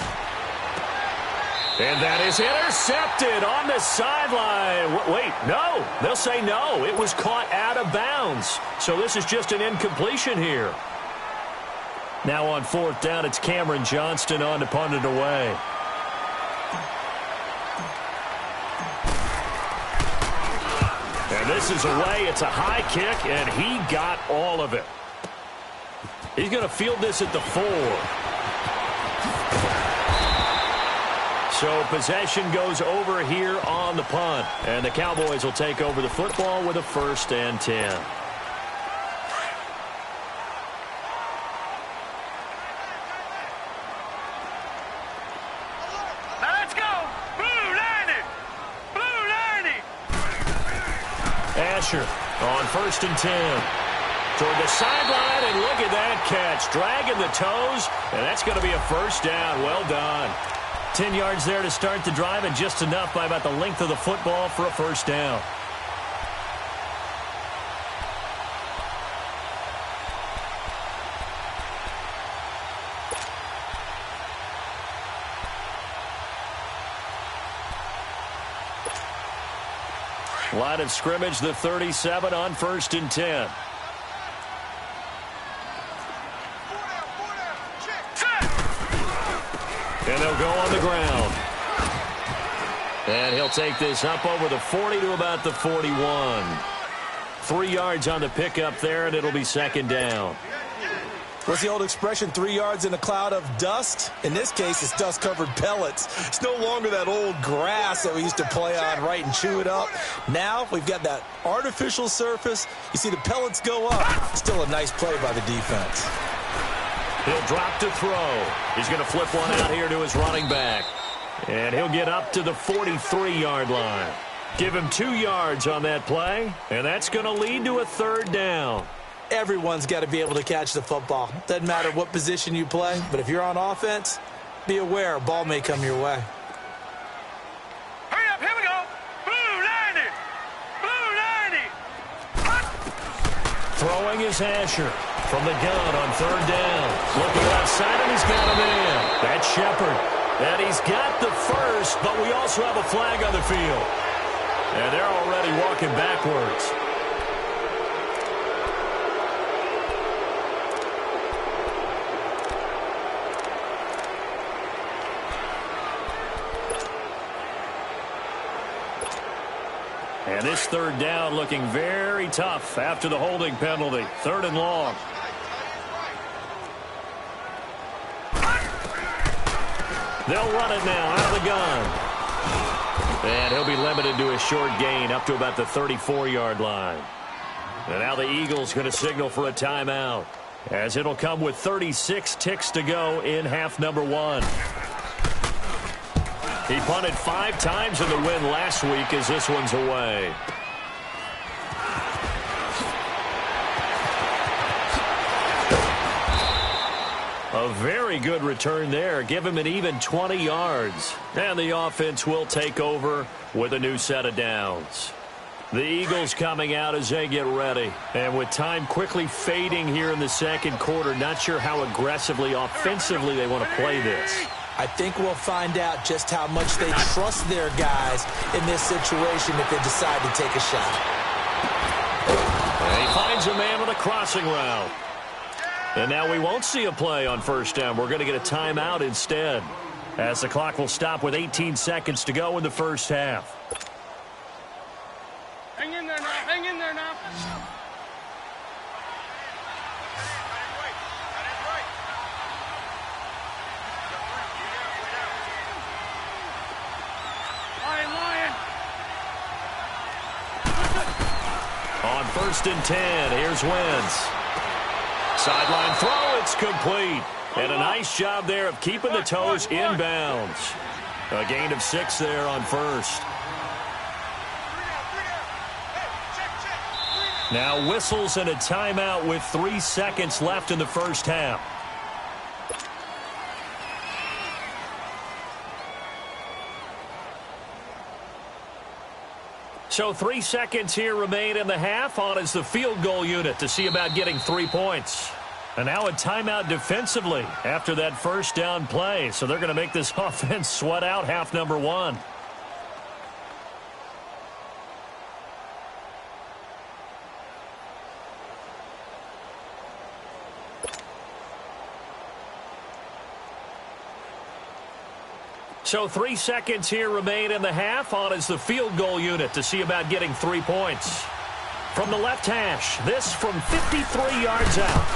S3: And that is intercepted on the sideline. Wait, no. They'll say no. It was caught out of bounds. So this is just an incompletion here. Now on 4th down, it's Cameron Johnston on to punt it away. And this is away. It's a high kick, and he got all of it. He's going to field this at the 4. So possession goes over here on the punt. And the Cowboys will take over the football with a 1st and 10.
S4: Now let's go. Blue line.
S3: Asher on 1st and 10. toward the sideline, and look at that catch. Dragging the toes, and that's going to be a first down. Well done. 10 yards there to start the drive, and just enough by about the length of the football for a first down. Line of scrimmage, the 37 on 1st and 10. And they'll go on the ground. And he'll take this up over the 40 to about the 41. 3 yards on the pickup there, and it'll be second down.
S5: What's the old expression, 3 yards in a cloud of dust? In this case, it's dust-covered pellets. It's no longer that old grass that we used to play on, right, and chew it up. Now we've got that artificial surface. You see the pellets go up. Still a nice play by the defense.
S3: He'll drop to throw. He's going to flip one out here to his running back. And he'll get up to the 43-yard line. Give him 2 yards on that play, and that's going to lead to a third down.
S5: Everyone's got to be able to catch the football. Doesn't matter what position you play, but if you're on offense, be aware a ball may come your way.
S4: Hurry up, here we go. Blue 90. Blue 90.
S3: Throwing is Asher from the gun on third down. Looking outside, and he's got him in. That's Shepard. And he's got the first, but we also have a flag on the field. And they're already walking backwards. And this third down looking very tough after the holding penalty. 3rd and long. They'll run it now out of the gun. And he'll be limited to a short gain up to about the 34-yard line. And now the Eagles going to signal for a timeout, as it'll come with 36 ticks to go in half number 1. He punted 5 times in the win last week, as this one's away. A very good return there. Give him an even 20 yards. And the offense will take over with a new set of downs. The Eagles coming out as they get ready. And with time quickly fading here in the second quarter, not sure how aggressively, offensively they want to play this.
S5: I think we'll find out just how much they trust their guys in this situation if they decide to take a shot.
S3: And he finds a man with a crossing route. And now we won't see a play on first down. We're going to get a timeout instead, as the clock will stop with 18 seconds to go in the first half.
S4: Hang in there now. Hang in there now.
S3: On 1st and 10, here's Wentz. Sideline throw, it's complete. And a nice job there of keeping the toes inbounds. A gain of 6 there on 1st. Now whistles and a timeout with 3 seconds left in the first half. So 3 seconds here remain in the half. On is the field goal unit to see about getting 3 points. And now a timeout defensively after that first down play. So they're going to make this offense sweat out half number 1. So 3 seconds here remain in the half. On is the field goal unit to see about getting 3 points. From the left hash, this from 53 yards out.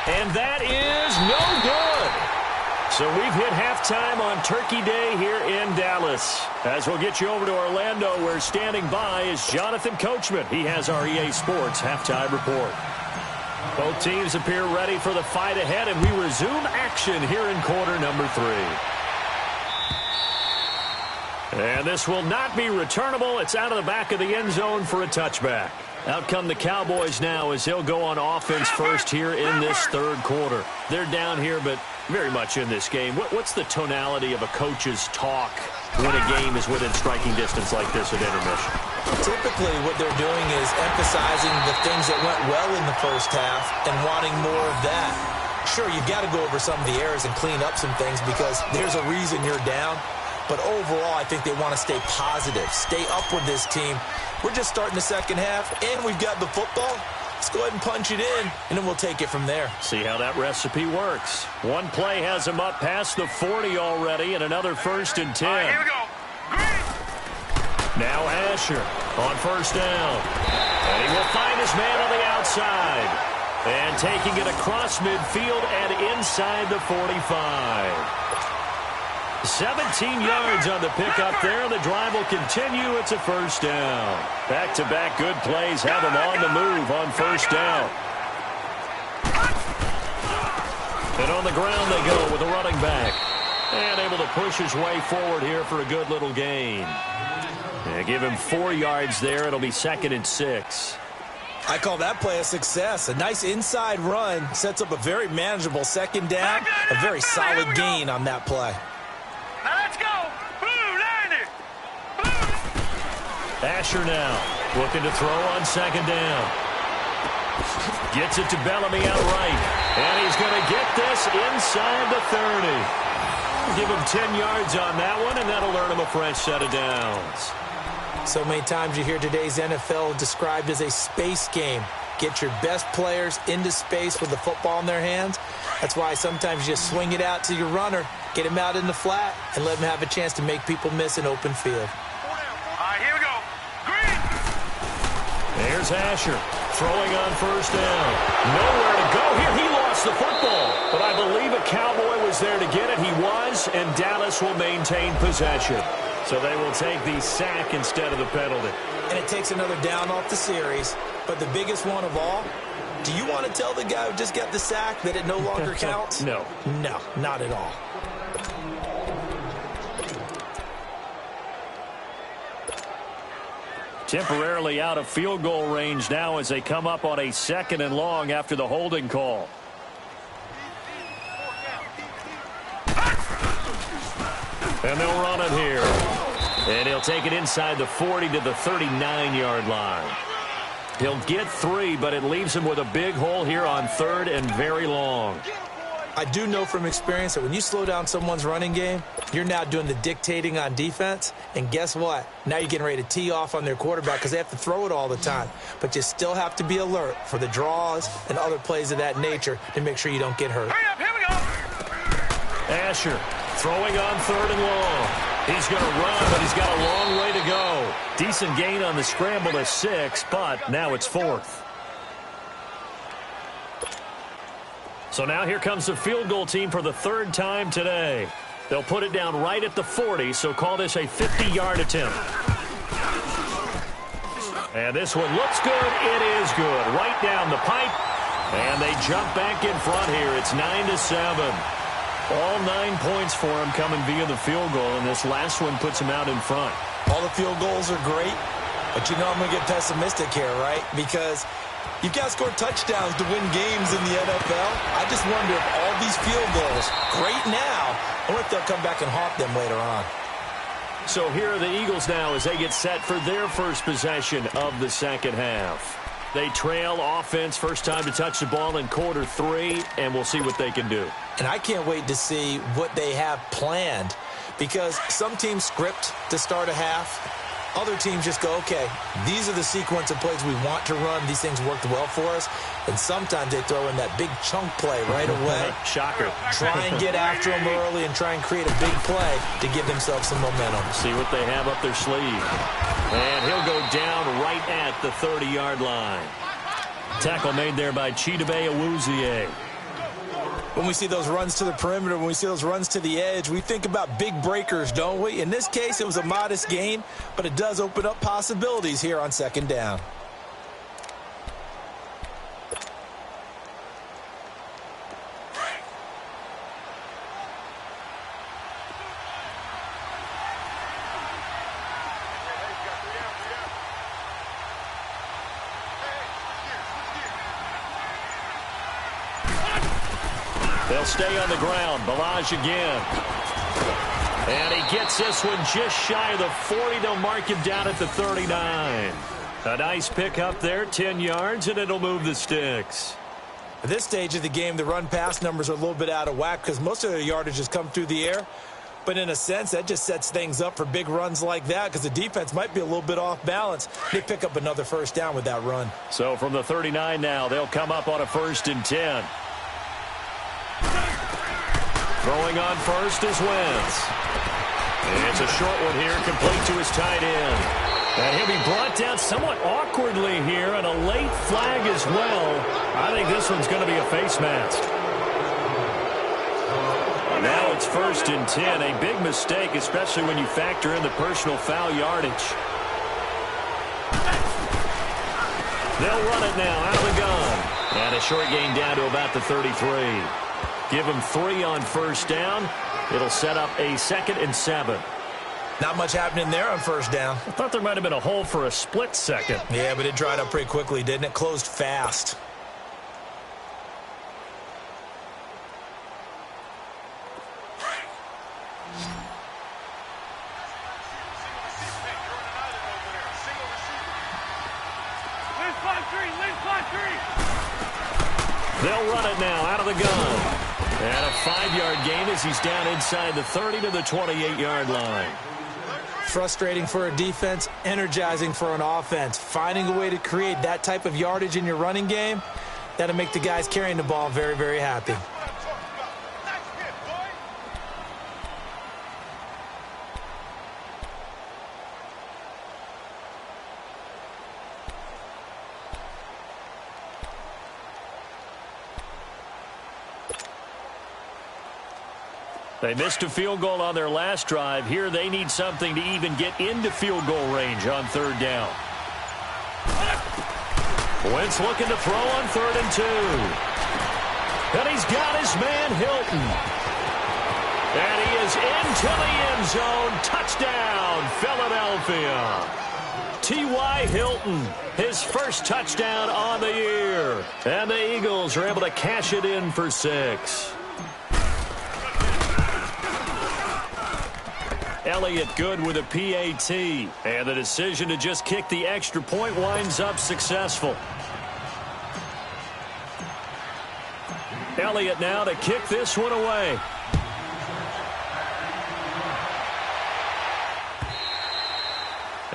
S3: And that is no good. So we've hit halftime on Turkey Day here in Dallas. As we'll get you over to Orlando, where standing by is Jonathan Coachman. He has our EA Sports halftime report. Both teams appear ready for the fight ahead, and we resume action here in quarter number 3. And this will not be returnable. It's out of the back of the end zone for a touchback. Out come the Cowboys now as they'll go on offense first here in this third quarter. They're down here, but very much in this game. What's the tonality of a coach's talk when a game is within striking distance like this at intermission?
S5: Typically, what they're doing is emphasizing the things that went well in the first half and wanting more of that. Sure, you've got to go over some of the errors and clean up some things because there's a reason you're down. But overall, I think they want to stay positive, stay up with this team. We're just starting the second half, and we've got the football. Let's go ahead and punch it in, and then we'll take it from there.
S3: See how that recipe works. One play has him up past the 40 already, and another 1st and 10.
S4: All right, here we go. Green.
S3: Now Asher on first down. And he will find his man on the outside. And taking it across midfield and inside the 45. 17 yards on the pickup there. The drive will continue. It's a first down. Back-to-back good plays have him on the move on first down. And on the ground they go with a running back. And able to push his way forward here for a good little gain. Yeah, give him 4 yards there. It'll be 2nd and 6.
S5: I call that play a success. A nice inside run sets up a very manageable second down. A very solid gain on that play.
S4: Now let's go. Blue, line it. Blue.
S3: Asher now looking to throw on second down. Gets it to Bellamy outright. And he's going to get this inside the 30. Give him 10 yards on that one, and that'll earn him a fresh set of downs.
S5: So many times you hear today's NFL described as a space game. Get your best players into space with the football in their hands. That's why sometimes you just swing it out to your runner, get him out in the flat, and let him have a chance to make people miss an open field.
S4: All right, here we go. Green.
S3: There's Asher throwing on first down. Nowhere to go here. He lost the football. But I believe a Cowboy was there to get it. He was, and Dallas will maintain possession. So they will take the sack instead of the penalty.
S5: And it takes another down off the series. But the biggest one of all, do you want to tell the guy who just got the sack that it no longer counts?
S3: No.
S5: No, not at all.
S3: Temporarily out of field goal range now as they come up on a 2nd and long after the holding call. And they'll run it here. And he'll take it inside the 40 to the 39-yard line. He'll get 3, but it leaves him with a big hole here on 3rd and very long.
S5: I do know from experience that when you slow down someone's running game, you're now doing the dictating on defense. And guess what? Now you're getting ready to tee off on their quarterback because they have to throw it all the time. But you still have to be alert for the draws and other plays of that nature to make sure you don't get hurt.
S4: Hurry up, here we go.
S3: Asher throwing on 3rd and long. He's going to run, but he's got a long way to go. Decent gain on the scramble to 6, but now it's 4th. So now here comes the field goal team for the 3rd time today. They'll put it down right at the 40, so call this a 50-yard attempt. And this one looks good. It is good. Right down the pipe. And they jump back in front here. It's 9-7. All 9 points for him coming via the field goal, and this last one puts him out in front.
S5: All the field goals are great, but you know I'm going to get pessimistic here, right? Because you've got to score touchdowns to win games in the NFL. I just wonder if all these field goals, great now, I wonder if they'll come back and haunt them later on.
S3: So here are the Eagles now as they get set for their first possession of the second half. They trail offense, first time to touch the ball in quarter 3, and we'll see what they can do.
S5: And I can't wait to see what they have planned, because some teams script to start a half. Other teams just go, okay, these are the sequence of plays we want to run. These things worked well for us. And sometimes they throw in that big chunk play right away.
S3: Shocker.
S5: Try and get after them early and try and create a big play to give themselves some momentum.
S3: See what they have up their sleeve. And he'll go down right at the 30-yard line. Tackle made there by Chidobe Awuzie.
S5: When we see those runs to the perimeter, when we see those runs to the edge, we think about big breakers, don't we? In this case, it was a modest gain, but it does open up possibilities here on second down.
S3: They'll stay on the ground. Balaj again. And he gets this one just shy of the 40. They'll mark him down at the 39. A nice pick up there, 10 yards, and it'll move the sticks.
S5: At this stage of the game, the run-pass numbers are a little bit out of whack because most of their yardage has come through the air. But in a sense, that just sets things up for big runs like that because the defense might be a little bit off balance. They pick up another first down with that run.
S3: So from the 39 now, they'll come up on a 1st and 10. Throwing on first is Wentz. It's a short one here, complete to his tight end. And he'll be brought down somewhat awkwardly here, and a late flag as well. I think this one's going to be a face mask. Now it's 1st and 10, a big mistake, especially when you factor in the personal foul yardage. They'll run it now out of the gun. And a short gain down to about the 33. Give him 3 on first down. It'll set up a 2nd and 7.
S5: Not much happening there on first down.
S3: I thought there might have been a hole for a split second.
S5: Yeah, but it dried up pretty quickly, didn't it? Closed fast.
S3: They'll run it now out of the gun. And a 5-yard gain as he's down inside the 30 to the 28-yard line.
S5: Frustrating for a defense, energizing for an offense. Finding a way to create that type of yardage in your running game, that'll make the guys carrying the ball very, very happy.
S3: They missed a field goal on their last drive. Here they need something to even get into field goal range on 3rd down. Wentz looking to throw on 3rd and 2. And he's got his man Hilton. And he is into the end zone. Touchdown, Philadelphia. T.Y. Hilton, his first touchdown on the year. And the Eagles are able to cash it in for 6. Elliott good with a PAT. And the decision to just kick the extra point winds up successful. Elliott now to kick this one away.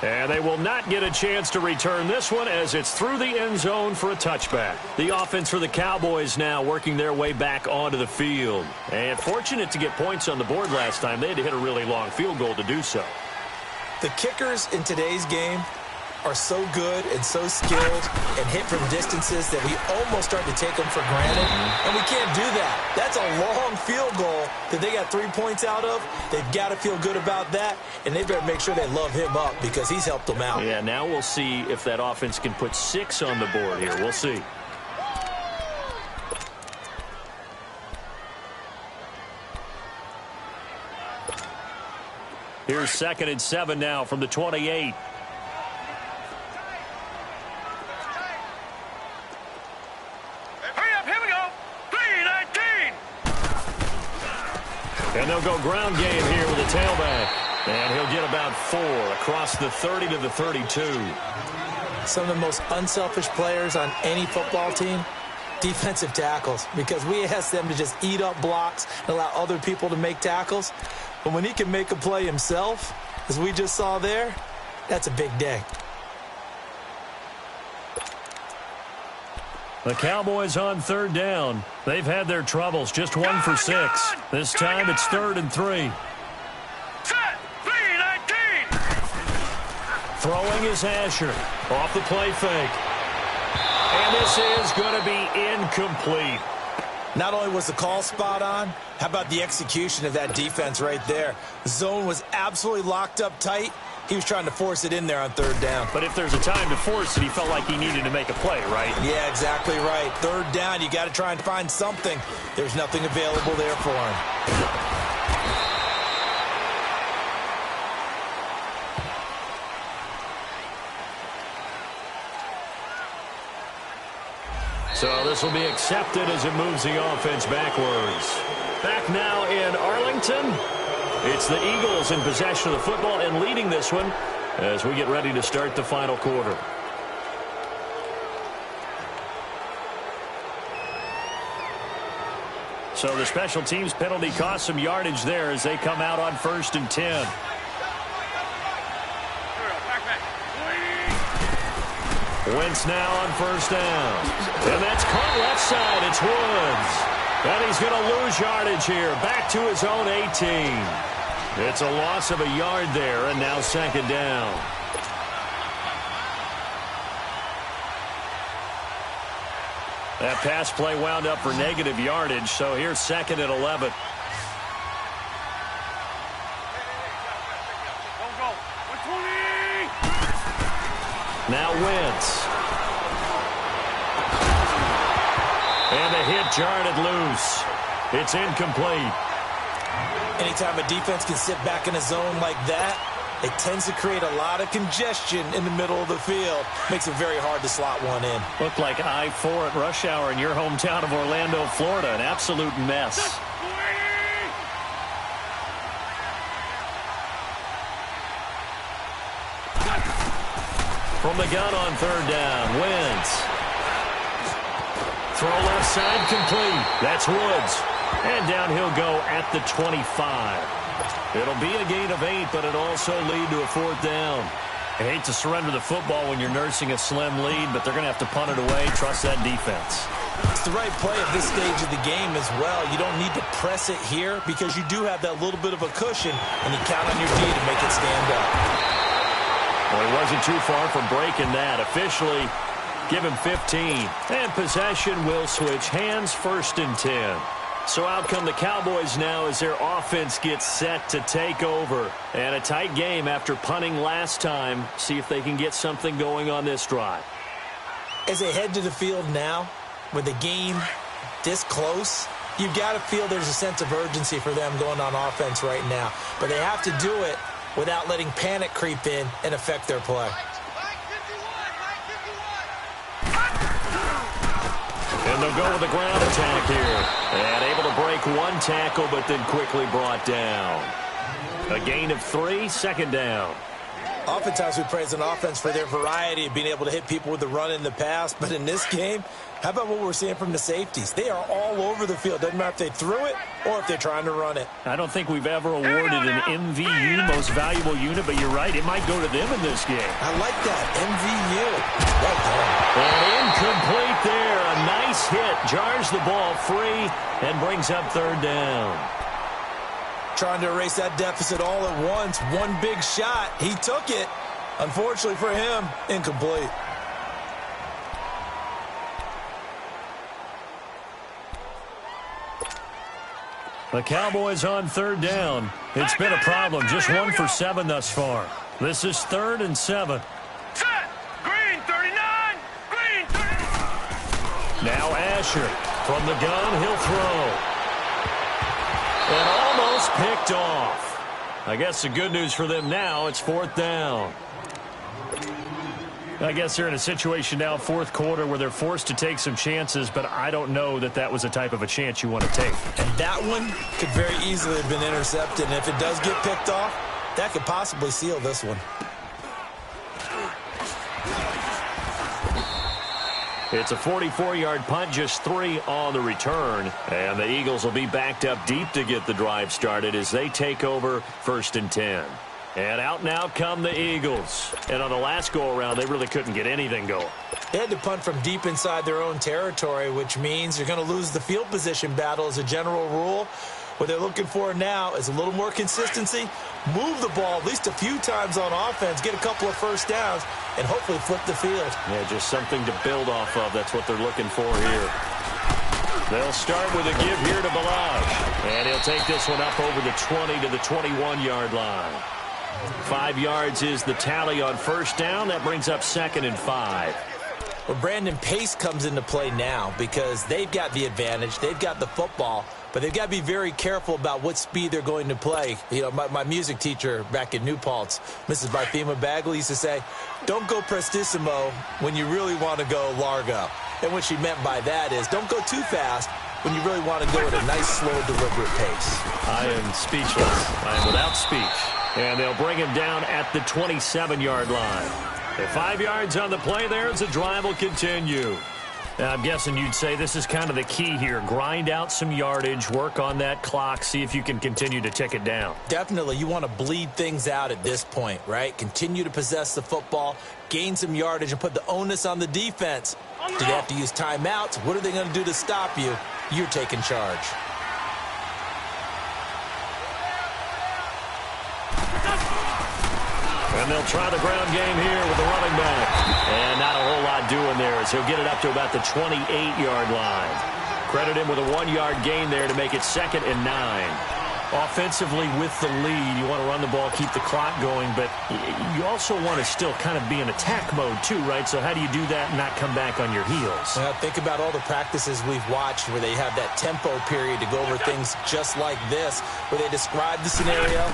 S3: And they will not get a chance to return this one as it's through the end zone for a touchback. The offense for the Cowboys now working their way back onto the field. And fortunate to get points on the board last time. They had to hit a really long field goal to do so.
S5: The kickers in today's game are so good and so skilled and hit from distances that we almost start to take them for granted. And we can't do that. That's a long field goal that they got 3 points out of. They've got to feel good about that, and they better make sure they love him up because he's helped them out.
S3: Yeah, now we'll see if that offense can put 6 on the board here. We'll see. Here's 2nd and 7 now from the 28. And they'll go ground game here with a tailback. And he'll get about 4 across the 30 to the 32.
S5: Some of the most unselfish players on any football team, defensive tackles, because we ask them to just eat up blocks and allow other people to make tackles. But when he can make a play himself, as we just saw there, that's a big day.
S3: The Cowboys on 3rd down. They've had their troubles. Just 1 for 6. This time it's 3rd and 3.
S4: Set, 3-19.
S3: Throwing is Asher. Off the play fake. And this is going to be incomplete.
S5: Not only was the call spot on, how about the execution of that defense right there? The zone was absolutely locked up tight. He was trying to force it in there on 3rd down.
S3: But if there's a time to force it, he felt like he needed to make a play, right?
S5: Yeah, exactly right. 3rd down, you got to try and find something. There's nothing available there for him.
S3: So this will be accepted as it moves the offense backwards. Back now in Arlington. It's the Eagles in possession of the football and leading this one as we get ready to start the final quarter. So the special teams penalty cost some yardage there as they come out on 1st and 10. Wentz now on 1st down. And that's caught left side. It's Woods. And he's going to lose yardage here. Back to his own 18. It's a loss of a yard there, and now 2nd down. That pass play wound up for negative yardage, so here's 2nd and 11. Now Wentz. And the hit jarred it loose. It's incomplete.
S5: Anytime a defense can sit back in a zone like that, it tends to create a lot of congestion in the middle of the field. Makes it very hard to slot one in.
S3: Looked like I-4 at rush hour in your hometown of Orlando, Florida. An absolute mess. From the gun on 3rd down, Wentz. Throw left side complete. That's Woods. And down he'll go at the 25. It'll be a gain of 8, but it'll also lead to a 4th down. I hate to surrender the football when you're nursing a slim lead, but they're going to have to punt it away. Trust that defense.
S5: It's the right play at this stage of the game as well. You don't need to press it here because you do have that little bit of a cushion, and you count on your D to make it stand up.
S3: Well, he wasn't too far from breaking that. Officially, give him 15. And possession will switch hands, 1st and 10. So out come the Cowboys now as their offense gets set to take over. And a tight game after punting last time. See if they can get something going on this drive.
S5: As they head to the field now, with the game this close, you've got to feel there's a sense of urgency for them going on offense right now. But they have to do it without letting panic creep in and affect their play.
S3: And they'll go with the ground attack here. And able to break one tackle, but then quickly brought down. A gain of 3, 2nd down.
S5: Oftentimes we praise an offense for their variety of being able to hit people with the run in the past. But in this game, how about what we're seeing from the safeties? They are all over the field. Doesn't matter if they threw it or if they're trying to run it.
S3: I don't think we've ever awarded an MVU, most valuable unit, but you're right. It might go to them in this game.
S5: I like that. MVU. Well done.
S3: And incomplete there. A nice hit. Jars the ball free and brings up 3rd down.
S5: Trying to erase that deficit all at once. One big shot. He took it. Unfortunately for him, incomplete.
S3: The Cowboys on 3rd down. It's been a problem. Just 1 for 7 thus far. This is 3rd and 7.
S4: Set. Green 39. Green 39.
S3: Now Asher. From the gun, he'll throw. And almost picked off. I guess the good news for them now, it's 4th down. I guess they're in a situation now, 4th quarter, where they're forced to take some chances, but I don't know that that was the type of a chance you want to take.
S5: And that one could very easily have been intercepted, and if it does get picked off, that could possibly seal this one.
S3: It's a 44-yard punt, just 3 on the return. And the Eagles will be backed up deep to get the drive started as they take over 1st and 10. And out now come the Eagles. And on the last go-around, they really couldn't get anything going.
S5: They had to punt from deep inside their own territory, which means you're going to lose the field position battle as a general rule. What they're looking for now is a little more consistency, move the ball at least a few times on offense, get a couple of 1st downs, and hopefully flip the field.
S3: Yeah, just something to build off of. That's what they're looking for here. They'll start with a give here to Balaj. And he'll take this one up over the 20 to the 21-yard line. 5 yards is the tally on 1st down. That brings up 2nd and 5.
S5: Well, Brandon, pace comes into play now because they've got the advantage. They've got the football, but they've got to be very careful about what speed they're going to play. You know, my music teacher back in New Paltz, Mrs. Barthema Bagley, used to say, don't go prestissimo when you really want to go largo. And what she meant by that is don't go too fast when you really want to go at a nice, slow, deliberate pace.
S3: I am speechless. I am without speech. And they'll bring him down at the 27-yard line. At 5 yards on the play there as the drive will continue. Now, I'm guessing you'd say this is kind of the key here. Grind out some yardage, work on that clock, see if you can continue to tick it down.
S5: Definitely. You want to bleed things out at this point, right? Continue to possess the football, gain some yardage, and put the onus on the defense. Do they have to use timeouts? What are they going to do to stop you? You're taking charge.
S3: And they'll try the ground game here with the running back. And not a whole lot doing there as he'll get it up to about the 28-yard line. Credit him with a 1-yard gain there to make it 2nd and 9. Offensively with the lead, you want to run the ball, keep the clock going, but you also want to still kind of be in attack mode too, right? So how do you do that and not come back on your heels?
S5: Well, think about all the practices we've watched where they have that tempo period to go over things just like this, where they describe the scenario,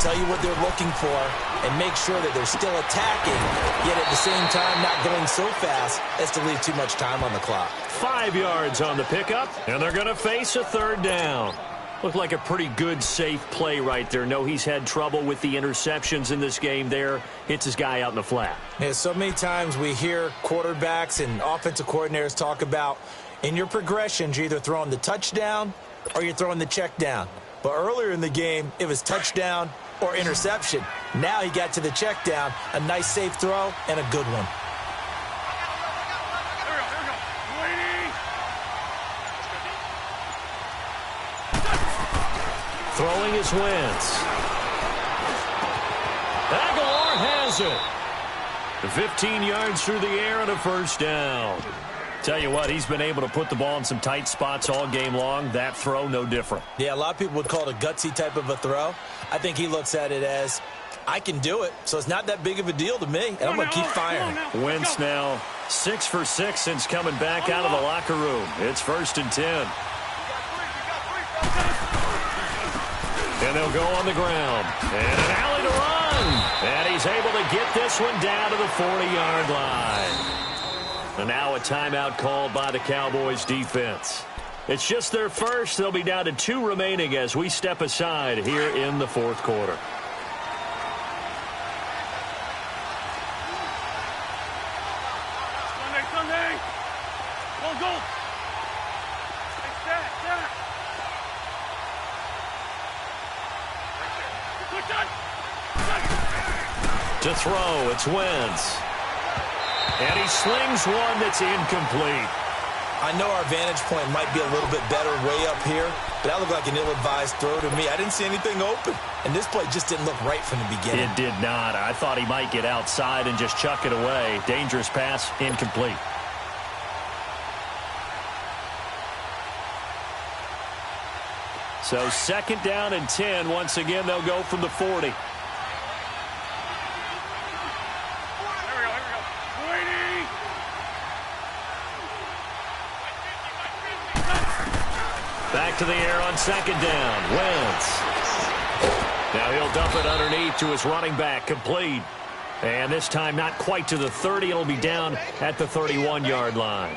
S5: tell you what they're looking for, and make sure that they're still attacking, yet at the same time not going so fast as to leave too much time on the clock.
S3: 5 yards on the pickup, and they're going to face a 3rd down. Looked like a pretty good, safe play right there. No, he's had trouble with the interceptions in this game there. Hits his guy out in the flat.
S5: Yeah, so many times we hear quarterbacks and offensive coordinators talk about in your progressions, you're either throwing the touchdown or you're throwing the check down. But earlier in the game, it was touchdown or interception. Now he got to the check down, a nice safe throw, and a good one.
S3: Throwing his Wentz. Aguilar has it. 15 yards through the air and a 1st down. Tell you what, he's been able to put the ball in some tight spots all game long. That throw, no different.
S5: Yeah, a lot of people would call it a gutsy type of a throw. I think he looks at it as, I can do it, so it's not that big of a deal to me, and I'm going to keep firing.
S3: Wentz now 6 for 6 since coming back out of the locker room. It's 1st and 10. And they'll go on the ground. And an alley to run. And he's able to get this one down to the 40-yard line. And now a timeout called by the Cowboys defense. It's just their first. They'll be down to 2 remaining as we step aside here in the 4th quarter.
S4: Sunday. Go.
S3: To throw, it's Wentz. And he slings one that's incomplete.
S5: I know our vantage point might be a little bit better way up here, but that looked like an ill-advised throw to me. I didn't see anything open, and this play just didn't look right from the beginning.
S3: It did not. I thought he might get outside and just chuck it away. Dangerous pass, incomplete. So 2nd down and 10. Once again, they'll go from the 40. Back to the air on 2nd down. Wentz. Now he'll dump it underneath to his running back. Complete. And this time not quite to the 30. It'll be down at the 31-yard line.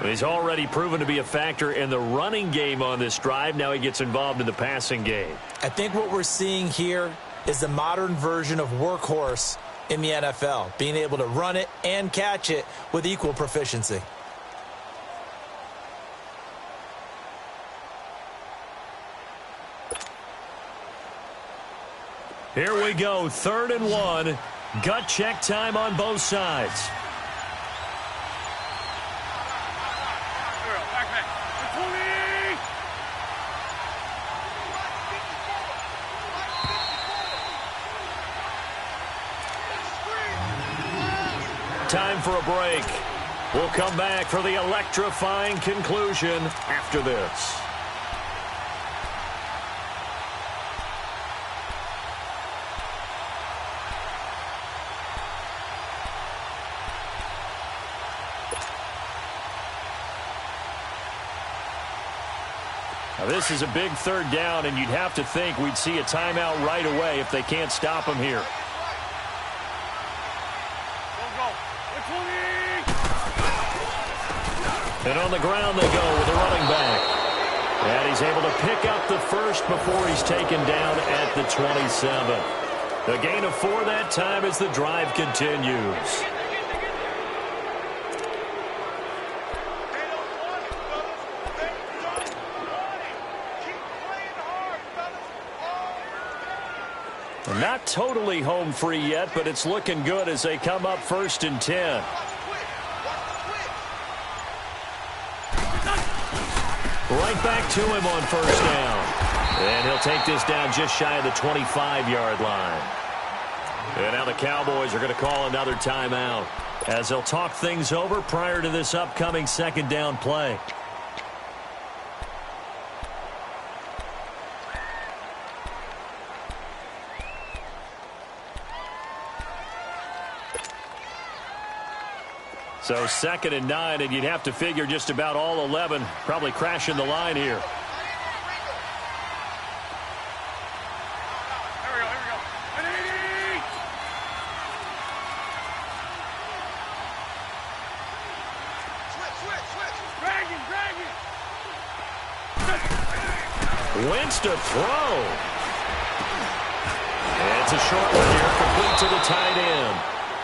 S3: He's already proven to be a factor in the running game on this drive. Now he gets involved in the passing game.
S5: I think what we're seeing here is the modern version of workhorse in the NFL, being able to run it and catch it with equal proficiency.
S3: Here we go, 3rd and 1. Gut check time on both sides. Time for a break. We'll come back for the electrifying conclusion after this. Now, this is a big 3rd down, and you'd have to think we'd see a timeout right away if they can't stop him here. And on the ground they go with the running back. And he's able to pick up the first before he's taken down at the 27. A gain of 4 that time as the drive continues. Not totally home free yet, but it's looking good as they come up 1st and 10. Right back to him on 1st down. And he'll take this down just shy of the 25-yard line. And now the Cowboys are going to call another timeout as they'll talk things over prior to this upcoming 2nd down play. So 2nd and 9, and you'd have to figure just about all 11 probably crashing the line here.
S4: Here we go. Switch. Drag him.
S3: Wentz to throw. It's a short one here, complete to the tight end.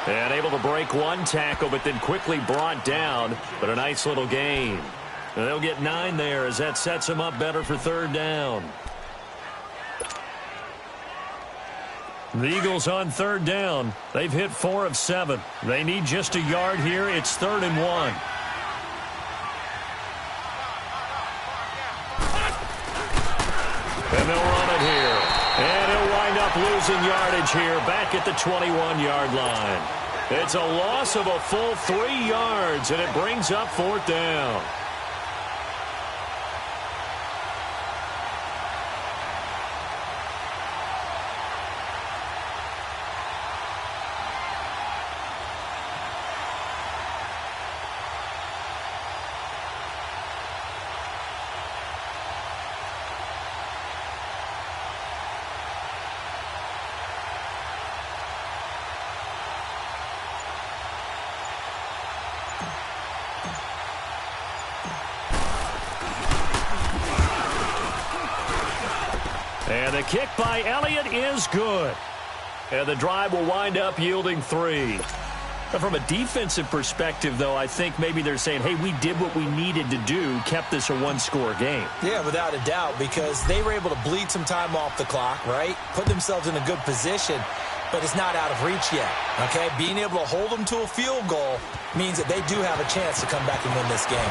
S3: And able to break one tackle, but then quickly brought down. But a nice little gain. And they'll get 9 there as that sets them up better for 3rd down. The Eagles on 3rd down. They've hit 4 of 7. They need just a yard here. It's 3rd and 1. And they'll run it here. And he'll wind up losing yardage here back at the 21-yard line. It's a loss of a full 3 yards, and it brings up 4th down. And the kick by Elliott is good. And the drive will wind up yielding 3. From a defensive perspective, though, I think maybe they're saying, hey, we did what we needed to do, kept this a 1-score game.
S5: Yeah, without a doubt, because they were able to bleed some time off the clock, right? Put themselves in a good position, but it's not out of reach yet, okay? Being able to hold them to a field goal means that they do have a chance to come back and win this game.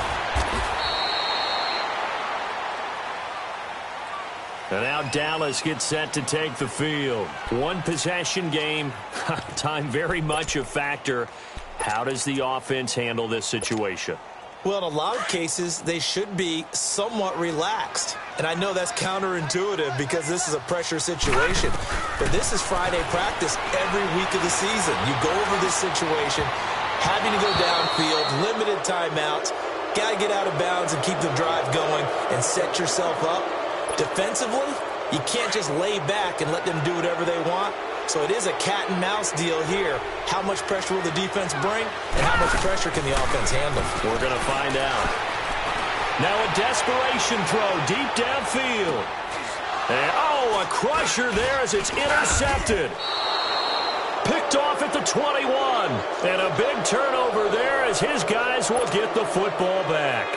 S3: And now Dallas gets set to take the field. 1-possession game. Time very much a factor. How does the offense handle this situation?
S5: Well, in a lot of cases, they should be somewhat relaxed. And I know that's counterintuitive because this is a pressure situation. But this is Friday practice every week of the season. You go over this situation, having to go downfield, limited timeouts, got to get out of bounds and keep the drive going and set yourself up. Defensively, you can't just lay back and let them do whatever they want. So it is a cat and mouse deal here. How much pressure will the defense bring, and how much pressure can the offense handle?
S3: We're going to find out. Now a desperation throw deep downfield. And, a crusher there as it's intercepted. Picked off at the 21. And a big turnover there as his guys will get the football back.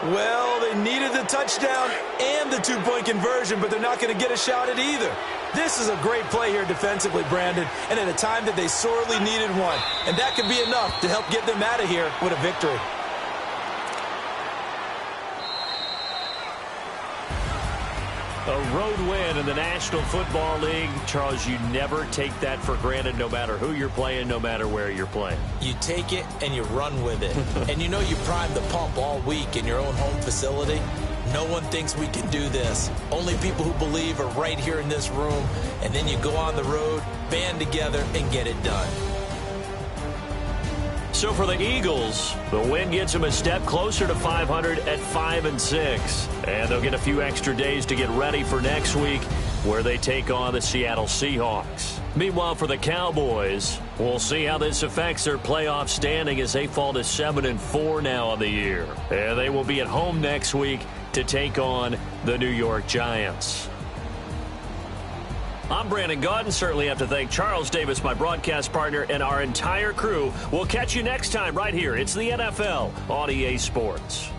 S5: Well, they needed the touchdown and the 2-point conversion, but they're not going to get a shot at either. This is a great play here defensively, Brandon, and at a time that they sorely needed one. And that could be enough to help get them out of here with a victory.
S3: A road win in the National Football League. Charles, you never take that for granted no matter who you're playing, no matter where you're playing.
S5: You take it and you run with it. And you know you primed the pump all week in your own home facility. No one thinks we can do this. Only people who believe are right here in this room. And then you go on the road, band together, and get it done.
S3: So for the Eagles, the win gets them a step closer to 500 at 5-6. And they'll get a few extra days to get ready for next week where they take on the Seattle Seahawks. Meanwhile, for the Cowboys, we'll see how this affects their playoff standing as they fall to 7-4 now on the year. And they will be at home next week to take on the New York Giants. I'm Brandon Gaudin. Certainly have to thank Charles Davis, my broadcast partner, and our entire crew. We'll catch you next time right here. It's the NFL on EA Sports.